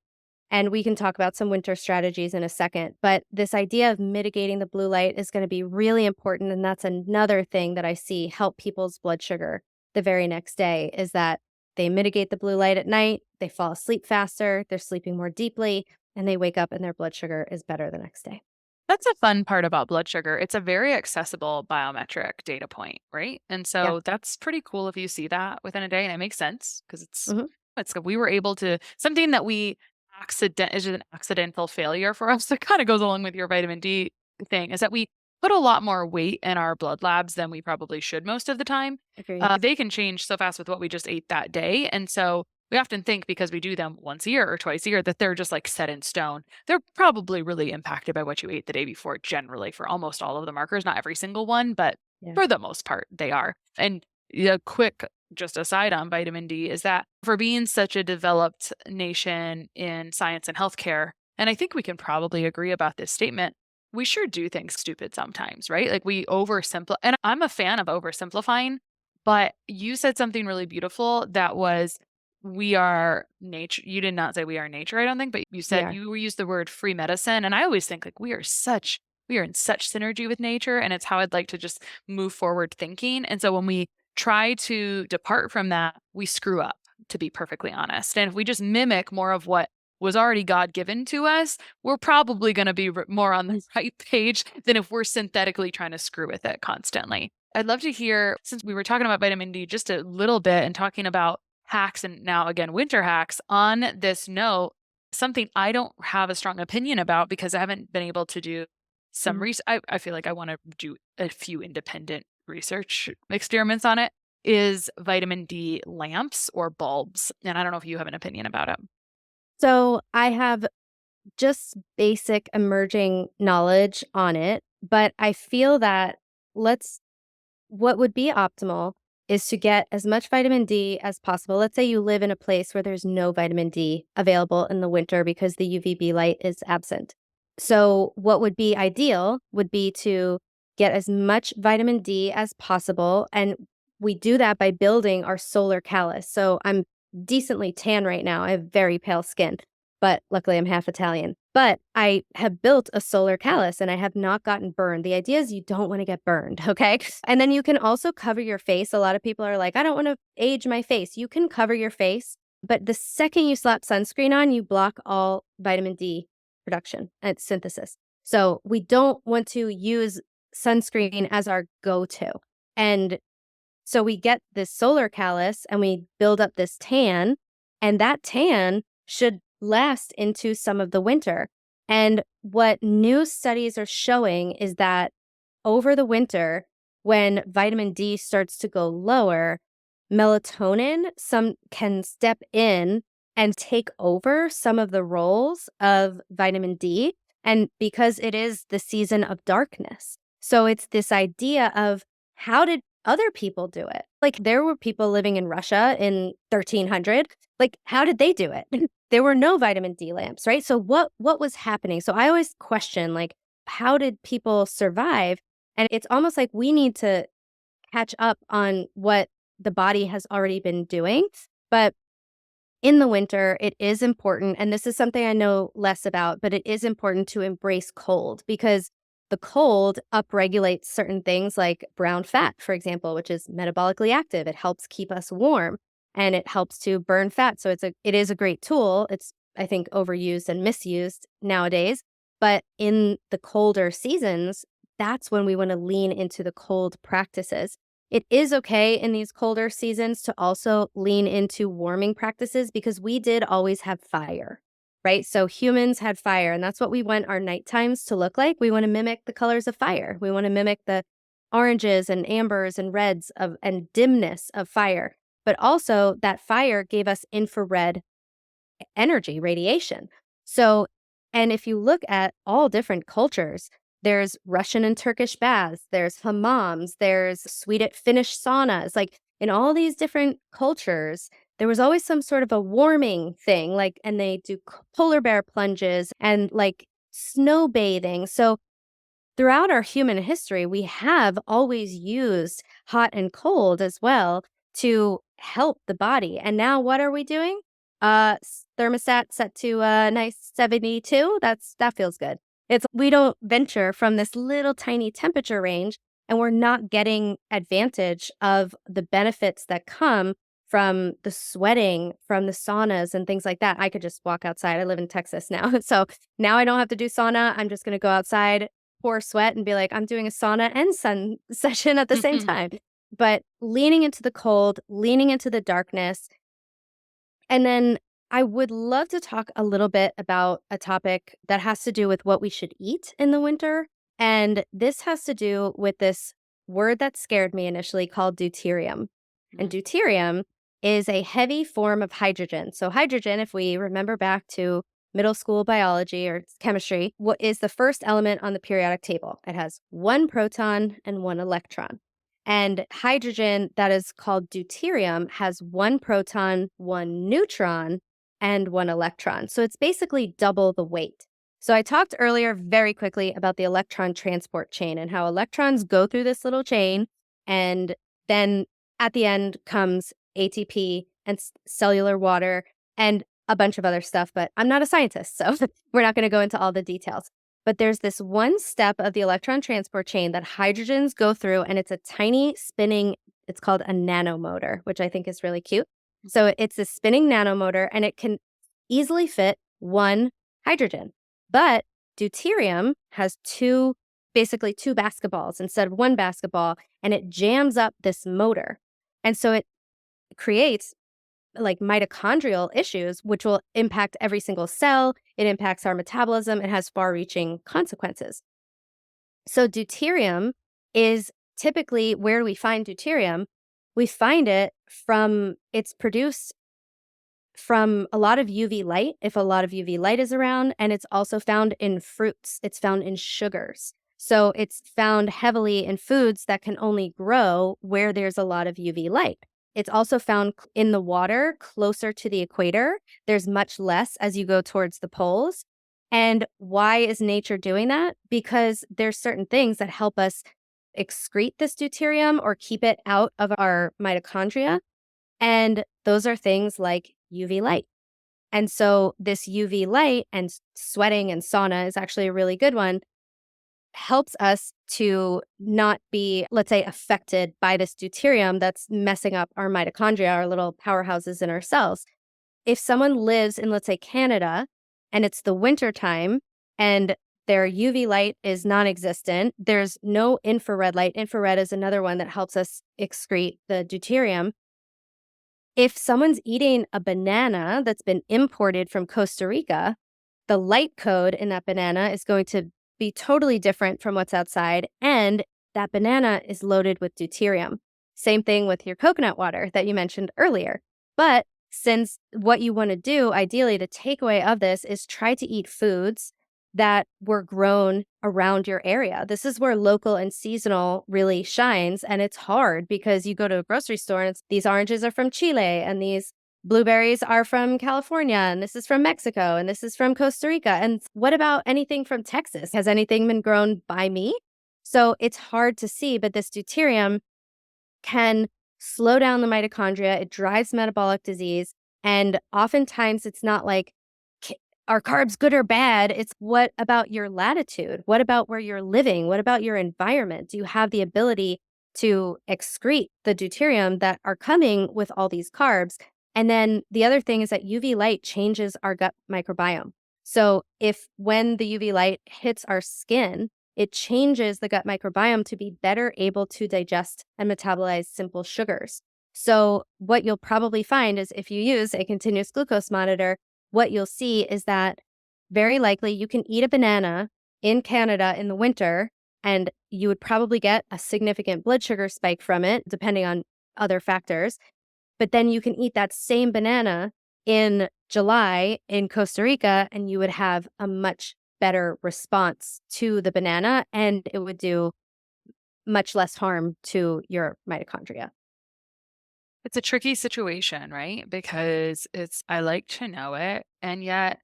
And we can talk about some winter strategies in a second. But this idea of mitigating the blue light is going to be really important. And that's another thing that I see help people's blood sugar the very next day is that they mitigate the blue light at night, they fall asleep faster, they're sleeping more deeply, and they wake up and their blood sugar is better the next day. That's a fun part about blood sugar. It's a very accessible biometric data point, right? And Yeah. so that's pretty cool if you see that within a day, and it makes sense because Hmm. it's we were able to something that we is an accidental failure for us that kind of goes along with your vitamin D thing is that we put a lot more weight in our blood labs than we probably should most of the time. Agreed. They can change so fast with what we just ate that day, and so we often think because we do them once a year or twice a year that they're just like set in stone. They're probably really impacted by what you ate the day before, generally, for almost all of the markers, not every single one, but Yeah. for the most part, they are. And a quick just aside on vitamin D is that for being such a developed nation in science and healthcare, and I think we can probably agree about this statement, we sure do things stupid sometimes, right? Like we oversimplify, and I'm a fan of oversimplifying, but you said something really beautiful that was we are nature. You did not say we are nature, I don't think, but you We said are. you used the word free medicine. And I always think like we are in such synergy with nature. And it's how I'd like to just move forward thinking. And so when we try to depart from that, we screw up, to be perfectly honest. And if we just mimic more of what was already God given to us, we're probably going to be more on the right page than if we're synthetically trying to screw with it constantly. I'd love to hear, since we were talking about vitamin D just a little bit and talking about hacks and now again winter hacks on this note, something I don't have a strong opinion about because I haven't been able to do some Mhm. research. I feel like I want to do a few independent research experiments on it is vitamin D lamps or bulbs. And I don't know if you have an opinion about it. So I have just basic emerging knowledge on it, but I feel that let's what would be optimal is to get as much vitamin D as possible. Let's say you live in a place where there's no vitamin D available in the winter because the UVB light is absent. So, what would be ideal would be to get as much vitamin D as possible. And we do that by building our solar callus. So, I'm decently tan right now. I have very pale skin, but luckily I'm half Italian. But I have built a solar callus and I have not gotten burned. The idea is you don't want to get burned, okay? And then you can also cover your face. A lot of people are like, I don't want to age my face. You can cover your face, but the second you slap sunscreen on, you block all vitamin D production and synthesis. So we don't want to use sunscreen as our go-to. And so we get this solar callus and we build up this tan, and that tan should last into some of the winter. And what new studies are showing is that over the winter, when vitamin D starts to go lower, melatonin some can step in and take over some of the roles of vitamin D. And because it is the season of darkness. So it's this idea of how did other people do it? Like there were people living in Russia in 1300. Like how did they do it? There were no vitamin D lamps, right? So what was happening? So I always question like how did people survive? And it's almost like we need to catch up on what the body has already been doing. But in the winter, it is important, and this is something I know less about, but it is important to embrace cold because the cold upregulates certain things like brown fat, for example, which is metabolically active. It helps keep us warm and it helps to burn fat. So it is a great tool. It's, I think, overused and misused nowadays. But in the colder seasons, that's when we want to lean into the cold practices. It is okay in these colder seasons to also lean into warming practices because we did always have fire, right? So humans had fire, and that's what we want our night times to look like. We want to mimic the colors of fire. We want to mimic the oranges and ambers and reds of and dimness of fire. But also that fire gave us infrared energy, radiation. So, and if you look at all different cultures, there's Russian and Turkish baths, there's hammams, there's Finnish saunas. Like in all these different cultures, there was always some sort of a warming thing, like, and they do polar bear plunges and like snow bathing. So throughout our human history, we have always used hot and cold as well to help the body. And now what are we doing? Thermostat set to a nice 72. That feels good. It's we don't venture from this little tiny temperature range and we're not getting advantage of the benefits that come from the sweating, from the saunas and things like that. I could just walk outside. I live in Texas now. So now I don't have to do sauna. I'm just going to go outside, pour sweat and be like, I'm doing a sauna and sun session at the same time. But leaning into the cold, leaning into the darkness. And then I would love to talk a little bit about a topic that has to do with what we should eat in the winter. And this has to do with this word that scared me initially called deuterium. And deuterium is a heavy form of hydrogen. So hydrogen, if we remember back to middle school biology or chemistry, what is the first element on the periodic table? It has one proton and one electron. And hydrogen that is called deuterium has one proton, one neutron, and one electron. So it's basically double the weight. So I talked earlier very quickly about the electron transport chain and how electrons go through this little chain. And then at the end comes ATP and cellular water and a bunch of other stuff. But I'm not a scientist, so we're not going to go into all the details. But there's this one step of the electron transport chain that hydrogens go through, and it's a tiny spinning, it's called a nanomotor, which I think is really cute. So it's a spinning nanomotor, and it can easily fit one hydrogen. But deuterium has basically two basketballs instead of one basketball, and it jams up this motor. And so it creates like mitochondrial issues, which will impact every single cell. It impacts our metabolism. It has far-reaching consequences. So deuterium is typically, where do we find deuterium? We find it's produced from a lot of UV light, if a lot of UV light is around, and it's also found in fruits. It's found in sugars. So it's found heavily in foods that can only grow where there's a lot of UV light. It's also found in the water closer to the equator. There's much less as you go towards the poles. And why is nature doing that? Because there's certain things that help us excrete this deuterium or keep it out of our mitochondria. And those are things like UV light. And so this UV light and sweating and sauna is actually a really good one, helps us to not be, let's say, affected by this deuterium that's messing up our mitochondria, our little powerhouses in our cells. If someone lives in, let's say, Canada, and it's the winter time and their UV light is non-existent, there's no infrared light. Infrared is another one that helps us excrete the deuterium. If someone's eating a banana that's been imported from Costa Rica, the light code in that banana is going to be totally different from what's outside, and that banana is loaded with deuterium. Same thing with your coconut water that you mentioned earlier. But since what you want to do, ideally, the takeaway of this is try to eat foods that were grown around your area. This is where local and seasonal really shines, and it's hard because you go to a grocery store and these oranges are from Chile, and these blueberries are from California, and this is from Mexico, and this is from Costa Rica. And what about anything from Texas? Has anything been grown by me? So it's hard to see, but this deuterium can slow down the mitochondria. It drives metabolic disease. And oftentimes it's not like are carbs good or bad? It's what about your latitude? What about where you're living? What about your environment? Do you have the ability to excrete the deuterium that are coming with all these carbs? And then the other thing is that UV light changes our gut microbiome. So if when the UV light hits our skin, it changes the gut microbiome to be better able to digest and metabolize simple sugars. So what you'll probably find is if you use a continuous glucose monitor, what you'll see is that very likely you can eat a banana in Canada in the winter, and you would probably get a significant blood sugar spike from it, depending on other factors. But then you can eat that same banana in July in Costa Rica, and you would have a much better response to the banana, and it would do much less harm to your mitochondria. It's a tricky situation, right? Because I like to know it, and yet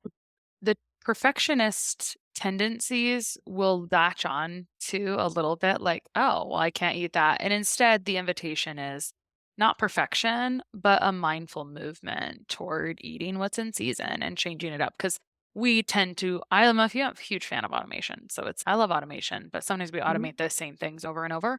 the perfectionist tendencies will latch on to a little bit like, oh, well, I can't eat that. And instead, the invitation is not perfection, but a mindful movement toward eating what's in season and changing it up. Because we tend to, I'm a huge fan of automation. So I love automation, but sometimes we Mhm, automate the same things over and over.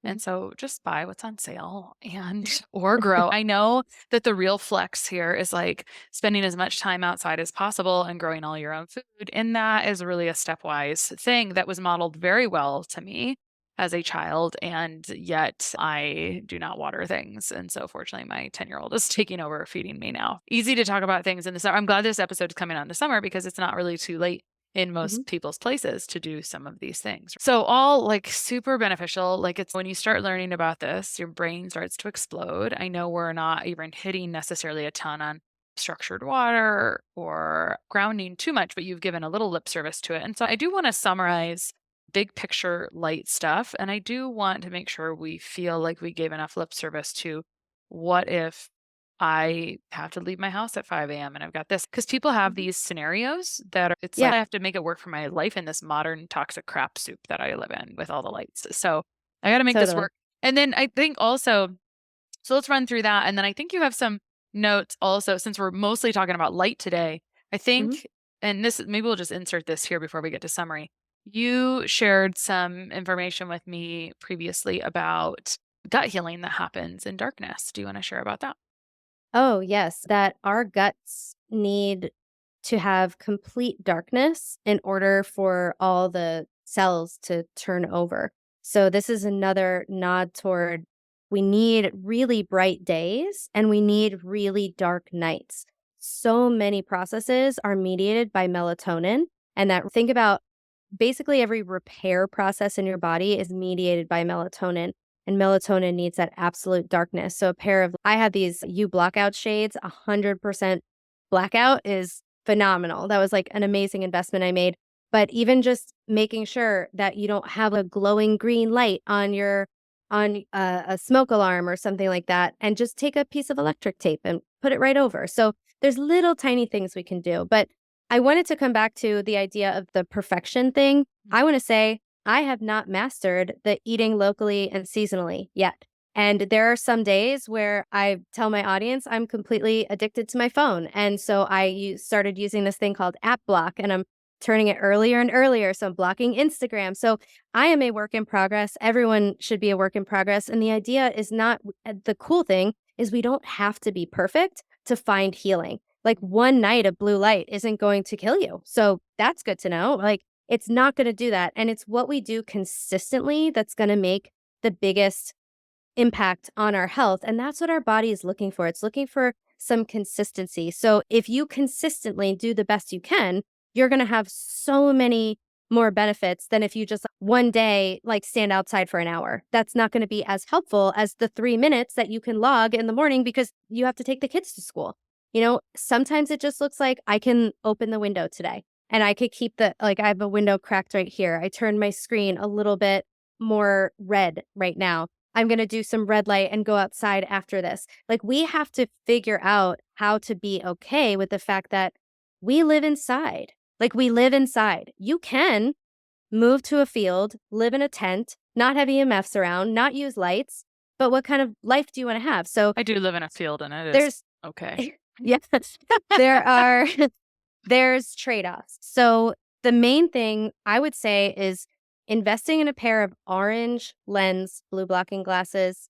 mhm. And so just buy what's on sale and or grow. I know that the real flex here is like spending as much time outside as possible and growing all your own food. And that is really a stepwise thing that was modeled very well to me as a child. And yet I do not water things. And so fortunately, my 10-year-old is taking over feeding me now. Easy to talk about things in the summer. I'm glad this episode is coming out in the summer because it's not really too late in Mhm, most people's places to do some of these things. So all like super beneficial. Like it's when you start learning about this, your brain starts to explode. I know we're not even hitting necessarily a ton on structured water or grounding too much, but you've given a little lip service to it. And so I do want to summarize big picture light stuff. And I do want to make sure we feel like we gave enough lip service to what if I have to leave my house at 5 a.m. and I've got this. Because people have mhm. these scenarios that it's like Yeah, I have to make it work for my life in this modern toxic crap soup that I live in with all the lights. So I got to make this totally. work. And then I think also, so let's run through that. And then I think you have some notes also, since we're mostly talking about light today. I Mhm. think, and this maybe we'll just insert this here before we get to summary. You shared some information with me previously about gut healing that happens in darkness. Do you want to share about that? Oh, yes, that our guts need to have complete darkness in order for all the cells to turn over. So this is another nod toward we need really bright days and we need really dark nights. So many processes are mediated by melatonin, and that think about basically every repair process in your body is mediated by melatonin. And melatonin needs that absolute darkness. So a pair of I had these U blackout shades, 100% blackout is phenomenal. That was like an amazing investment I made. But even just making sure that you don't have a glowing green light on your on a smoke alarm or something like that, and just take a piece of electric tape and put it right over. So there's little tiny things we can do. But I wanted to come back to the idea of the perfection thing. I want to say I have not mastered the eating locally and seasonally yet. And there are some days where I tell my audience I'm completely addicted to my phone. And so started using this thing called app block, and I'm turning it earlier and earlier. So I'm blocking Instagram. So I am a work in progress. Everyone should be a work in progress. And the idea is not the cool thing is we don't have to be perfect to find healing. Like one night of blue light isn't going to kill you. So that's good to know. Like it's not going to do that. And it's what we do consistently that's going to make the biggest impact on our health. And that's what our body is looking for. It's looking for some consistency. So if you consistently do the best you can, you're going to have so many more benefits than if you just one day like stand outside for an hour. That's not going to be as helpful as the 3 minutes that you can log in the morning because you have to take the kids to school. Sometimes it just looks like I can open the window today and I could keep I have a window cracked right here. I turned my screen a little bit more red right now. I'm going to do some red light and go outside after this. Like, we have to figure out how to be okay with the fact that we live inside. Like, we live inside. You can move to a field, live in a tent, not have EMFs around, not use lights. But what kind of life do you want to have? So I do live in a field and it is there's, okay. yeah, there are There's trade-offs. So the main thing I would say is investing in a pair of orange lens blue blocking glasses.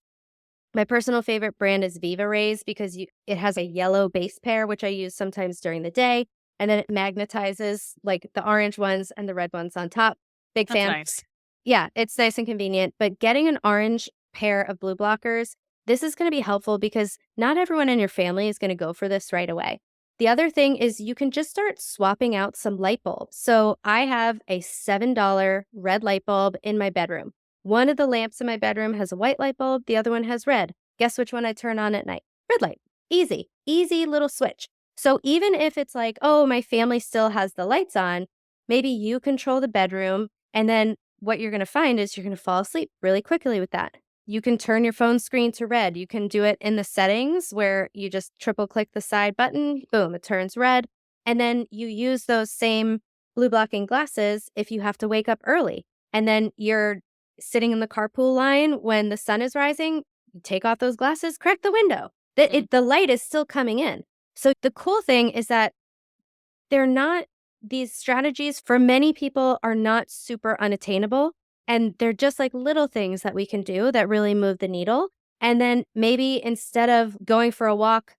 My personal favorite brand is Viva Rays because it has a yellow base pair, which I use sometimes during the day, and then it magnetizes like the orange ones and the red ones on top. Big That's fan. nice. Yeah, it's nice and convenient, but getting an orange pair of blue blockers, this is gonna be helpful because not everyone in your family is gonna go for this right away. The other thing is you can just start swapping out some light bulbs. So I have a $7 red light bulb in my bedroom. One of the lamps in my bedroom has a white light bulb, the other one has red. Guess which one I turn on at night? Red light. Easy, easy little switch. So even if it's like, oh, my family still has the lights on, maybe you control the bedroom and then what you're gonna find is you're gonna fall asleep really quickly with that. You can turn your phone screen to red. You can do it in the settings where you just triple click the side button, boom, it turns red. And then you use those same blue blocking glasses if you have to wake up early. And then you're sitting in the carpool line when the sun is rising, you take off those glasses, crack the window. The light is still coming in. So the cool thing is that they're not these strategies for many people are not super unattainable, and they're just like little things that we can do that really move the needle. And then maybe instead of going for a walk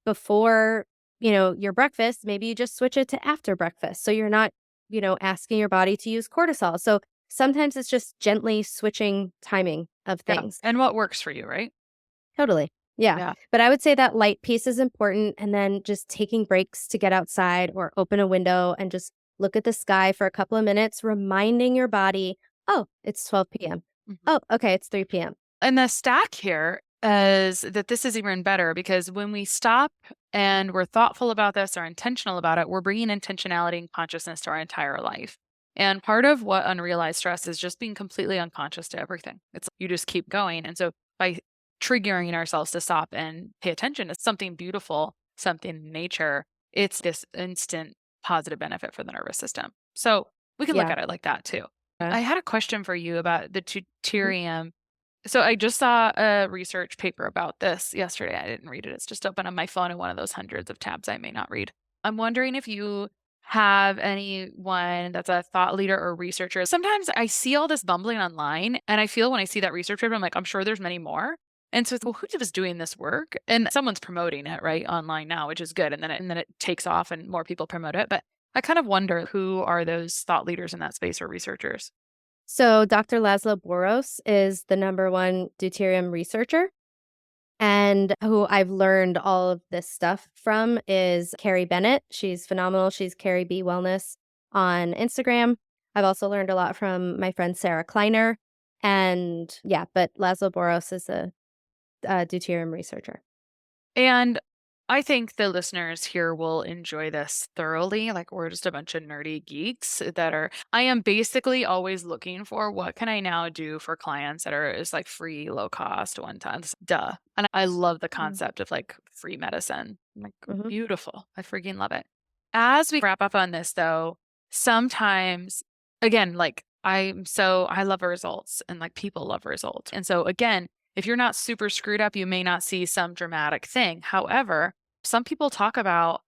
before, your breakfast, maybe you just switch it to after breakfast. So you're not, asking your body to use cortisol. So sometimes it's just gently switching timing of Yeah. things. And what works for you, right? Totally. Yeah. Yeah. But I would say that light piece is important. And then just taking breaks to get outside or open a window and just look at the sky for a couple of minutes, reminding your body, oh, it's 12 p.m. Mhm. Oh, okay, it's 3 p.m. And the stack here is that this is even better because when we stop and we're thoughtful about this or intentional about it, we're bringing intentionality and consciousness to our entire life. And part of what unrealized stress is just being completely unconscious to everything. It's you just keep going. And so by triggering ourselves to stop and pay attention to something beautiful, something in nature, it's this instant positive benefit for the nervous system. So we can look Yeah. at it like that too. Yeah. I had a question for you about the Mhm. deuterium. So I just saw a research paper about this yesterday. I didn't read it. It's just open on my phone in one of those hundreds of tabs I may not read. I'm wondering if you have anyone that's a thought leader or researcher. Sometimes I see all this bumbling online and I feel when I see that research paper, I'm like, I'm sure there's many more. And so it's, well, who was doing this work? And someone's promoting it, right, online now, which is good. And then it takes off and more people promote it. But I kind of wonder who are those thought leaders in that space or researchers? So Dr. Laszlo Boros is the number one deuterium researcher. And who I've learned all of this stuff from is Carrie Bennett. She's phenomenal. She's Carrie B Wellness on Instagram. I've also learned a lot from my friend Sarah Kleiner. And yeah, but Laszlo Boros is a deuterium researcher. And I think the listeners here will enjoy this thoroughly. Like we're just a bunch of nerdy geeks that are I am basically always looking for what can I now do for clients that are is like free, low cost, one time. Duh. And I love the concept of like free medicine. I'm like Mm-hmm. beautiful. I freaking love it. As we wrap up on this though, sometimes again, like I love results and like people love results. And so again, if you're not super screwed up, you may not see some dramatic thing. However, some people talk about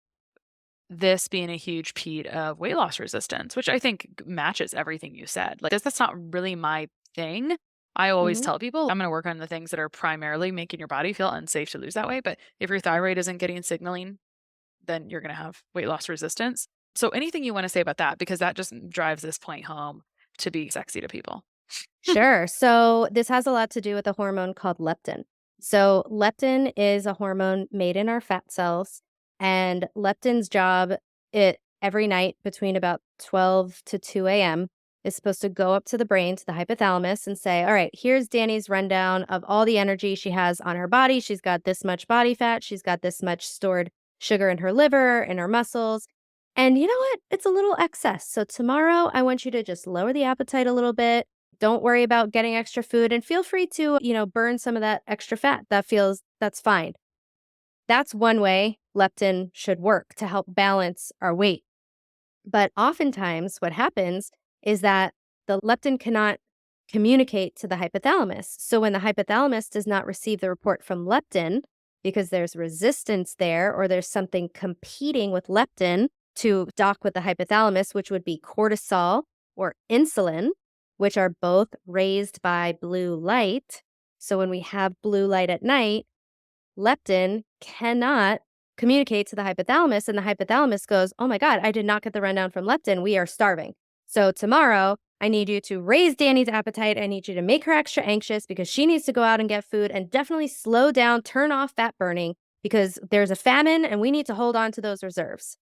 this being a huge peat of weight loss resistance, which I think matches everything you said. Like, that's not really my thing. I always Mm-hmm. tell people I'm going to work on the things that are primarily making your body feel unsafe to lose that weight. But if your thyroid isn't getting signaling, then you're going to have weight loss resistance. So, anything you want to say about that? Because that just drives this point home to be sexy to people. Sure. So this has a lot to do with a hormone called leptin. So leptin is a hormone made in our fat cells, and leptin's job it every night between about 12 to 2 a.m. is supposed to go up to the brain, to the hypothalamus, and say, all right, here's Dani's rundown of all the energy she has on her body. She's got this much body fat. She's got this much stored sugar in her liver, in her muscles. And you know what? It's a little excess. So tomorrow, I want you to just lower the appetite a little bit. Don't worry about getting extra food and feel free to, burn some of that extra fat. That's fine. That's one way leptin should work to help balance our weight. But oftentimes what happens is that the leptin cannot communicate to the hypothalamus. So when the hypothalamus does not receive the report from leptin because there's resistance there or there's something competing with leptin, to dock with the hypothalamus, which would be cortisol or insulin, which are both raised by blue light. So when we have blue light at night, leptin cannot communicate to the hypothalamus, and the hypothalamus goes, "Oh my God, I did not get the rundown from leptin. We are starving. So tomorrow, I need you to raise Dani's appetite. I need you to make her extra anxious because she needs to go out and get food, and definitely slow down, turn off fat burning because there's a famine and we need to hold on to those reserves."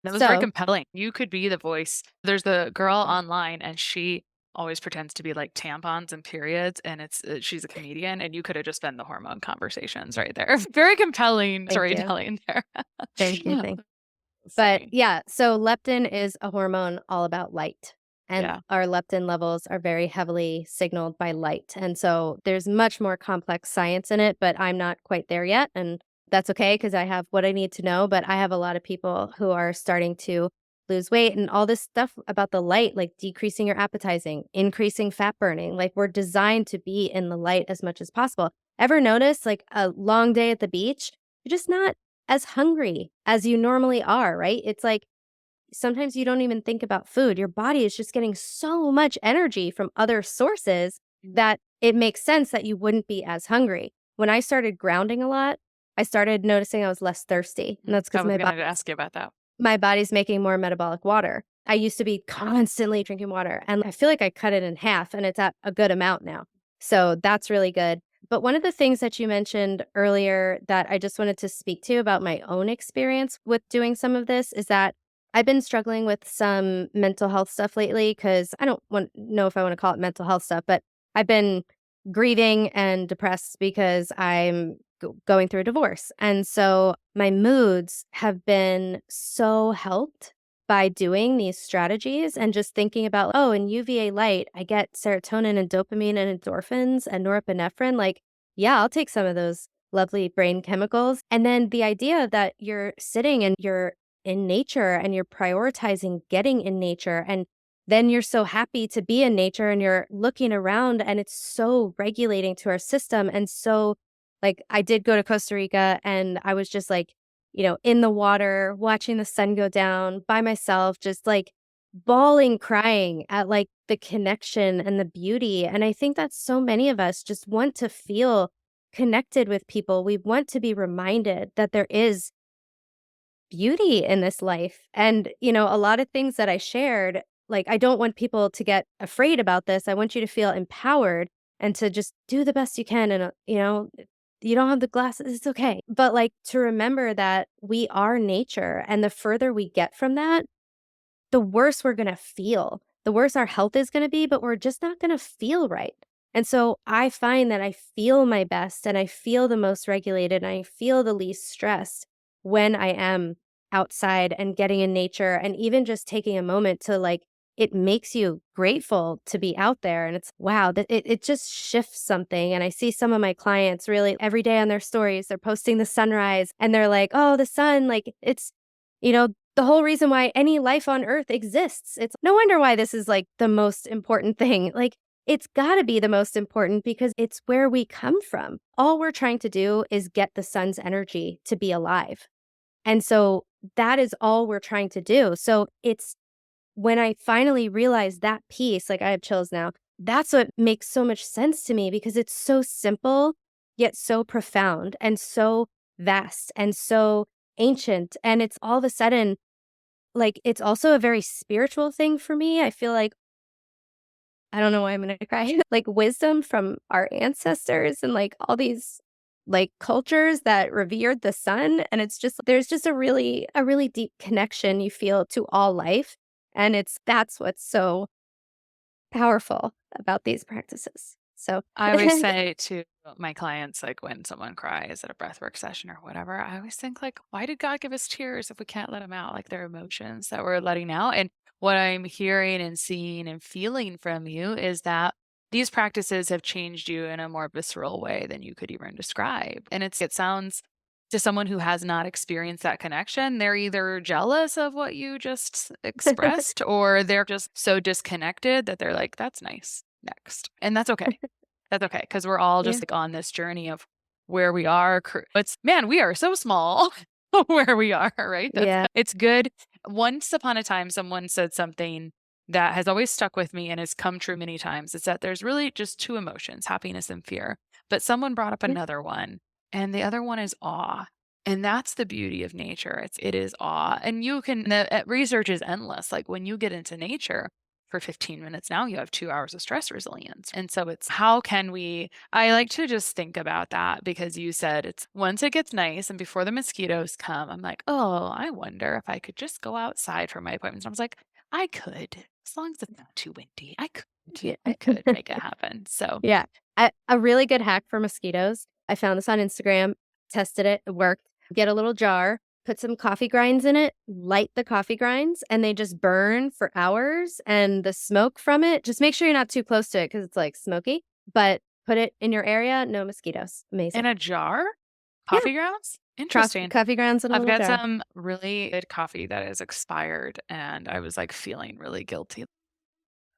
That was very So compelling. You could be the voice. There's the girl online, and she always pretends to be like tampons and periods, and she's a comedian, and you could have just been the hormone conversations right there. Very compelling thank you. storytelling there. Thank you. Thank you. That's But funny. yeah, so leptin is a hormone all about light. And Yeah. our leptin levels are very heavily signaled by light. And so there's much more complex science in it, but I'm not quite there yet. And that's okay because I have what I need to know. But I have a lot of people who are starting to lose weight and all this stuff about the light, like decreasing your appetizing, increasing fat burning. Like we're designed to be in the light as much as possible. Ever notice like a long day at the beach? You're just not as hungry as you normally are, right? It's like sometimes you don't even think about food. Your body is just getting so much energy from other sources that it makes sense that you wouldn't be as hungry. When I started grounding a lot, I started noticing I was less thirsty. And that's I because was going to ask you about that. my body's making more metabolic water. I used to be constantly drinking water, and I feel like I cut it in half, and it's at a good amount now. So that's really good. But one of the things that you mentioned earlier that I just wanted to speak to about my own experience with doing some of this is that I've been struggling with some mental health stuff lately because I don't know if I want to call it mental health stuff, but I've been grieving and depressed because I'm going through a divorce. And so my moods have been so helped by doing these strategies and just thinking about, oh, in UVA light, I get serotonin and dopamine and endorphins and norepinephrine. Like, yeah, I'll take some of those lovely brain chemicals. And then the idea that you're sitting and you're in nature and you're prioritizing getting in nature, and then you're so happy to be in nature and you're looking around and it's so regulating to our system. And so like I did go to Costa Rica and I was just like, in the water, watching the sun go down by myself, just like bawling, crying at like the connection and the beauty. And I think that so many of us just want to feel connected with people. We want to be reminded that there is beauty in this life. And, a lot of things that I shared, like, I don't want people to get afraid about this. I want you to feel empowered and to just do the best you can. And, you don't have the glasses, it's okay. But like to remember that we are nature. And the further we get from that, the worse we're going to feel, the worse our health is going to be, but we're just not going to feel right. And so I find that I feel my best and I feel the most regulated and I feel the least stressed when I am outside and getting in nature and even just taking a moment to like, it makes you grateful to be out there. And it's wow, that it just shifts something. And I see some of my clients really every day on their stories, they're posting the sunrise and they're like, oh, the sun, like it's, the whole reason why any life on earth exists. It's no wonder why this is like the most important thing. Like it's got to be the most important because it's where we come from. All we're trying to do is get the sun's energy to be alive. And so that is all we're trying to do. So it's when I finally realized that piece, like I have chills now, that's what makes so much sense to me because it's so simple, yet so profound and so vast and so ancient. And it's all of a sudden, like, it's also a very spiritual thing for me. I feel like, I don't know why I'm going to cry, like wisdom from our ancestors and like all these like cultures that revered the sun. And it's just, there's just a really deep connection you feel to all life. And that's what's so powerful about these practices. So I always say to my clients, like when someone cries at a breathwork session or whatever, I always think like, why did God give us tears if we can't let them out? Like they're emotions that we're letting out. And what I'm hearing and seeing and feeling from you is that these practices have changed you in a more visceral way than you could even describe. And it sounds to someone who has not experienced that connection, they're either jealous of what you just expressed or they're just so disconnected that they're like, that's nice. Next. And that's okay. That's okay. Cause we're all yeah. just like on this journey of where we are. We are so small. where we are, right? Yeah. It's good. Once upon a time, someone said something that has always stuck with me and has come true many times. It's that there's really just two emotions, happiness and fear. But someone brought up Yeah. another one, and the other one is awe. And that's the beauty of nature. It is awe. And you can, research is endless. Like when you get into nature, for 15 minutes now, you have 2 hours of stress resilience. And so it's how can we, I like to just think about that because you said it's once it gets nice and before the mosquitoes come, I'm like, oh, I wonder if I could just go outside for my appointments. And I was like, I could, as long as it's not too windy. Yeah. I could make it happen. So Yeah. A really good hack for mosquitoes. I found this on Instagram, tested it, it worked. Get a little jar, put some coffee grinds in it, light the coffee grinds, and they just burn for hours. And the smoke from it, just make sure you're not too close to it because it's like smoky, but put it in your area, no mosquitoes. in Amazing. a jar, Yeah. coffee grounds? Interesting. Coffee grounds in a I've little got jar. some really good coffee that is expired and I was like feeling really guilty.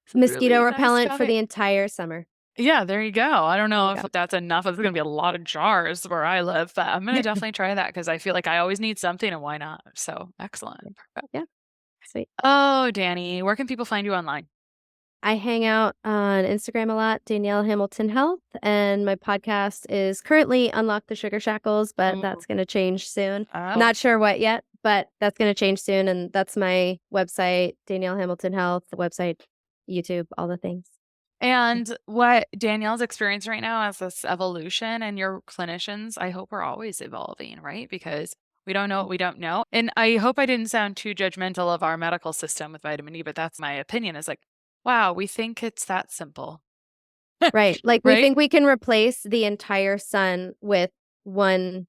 Some Mosquito really nice repellent for coffee. the entire summer. Yeah, there you go. I don't know There you if go. that's enough. It's going to be a lot of jars where I live, but I'm going to definitely try that because I feel like I always need something and why not? So excellent. Perfect. Yeah. Sweet. Oh, Dani, where can people find you online? I hang out on Instagram a lot, Danielle Hamilton Health, and my podcast is currently Unlock the Sugar Shackles, but Ooh. that's going to change soon. Oh. Not sure what yet, but that's going to change soon. And that's my website, Danielle Hamilton Health, the website, YouTube, all the things. And what Danielle's experiencing right now is this evolution, and your clinicians, I hope, are always evolving, right? Because we don't know what we don't know. And I hope I didn't sound too judgmental of our medical system with vitamin D, but that's my opinion is like, wow, we think it's that simple. Right. Like we Right? think we can replace the entire sun with one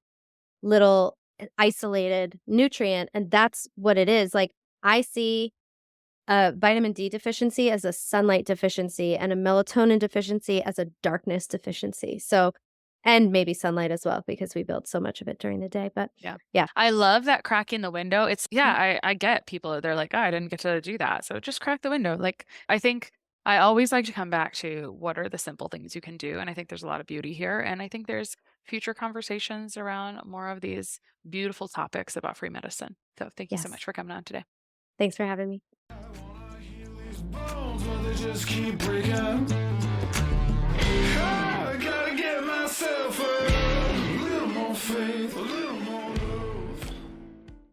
little isolated nutrient. And that's what it is. Like I see a vitamin D deficiency as a sunlight deficiency and a melatonin deficiency as a darkness deficiency. So, and maybe sunlight as well, because we build so much of it during the day. But Yeah. yeah. I love that cracking the window. It's, I get people, they're like, oh, I didn't get to do that. So just crack the window. Like, I think I always like to come back to what are the simple things you can do. And I think there's a lot of beauty here. And I think there's future conversations around more of these beautiful topics about free medicine. So thank you so Yes. much for coming on today. Thanks for having me. Bones, but they just keep breaking.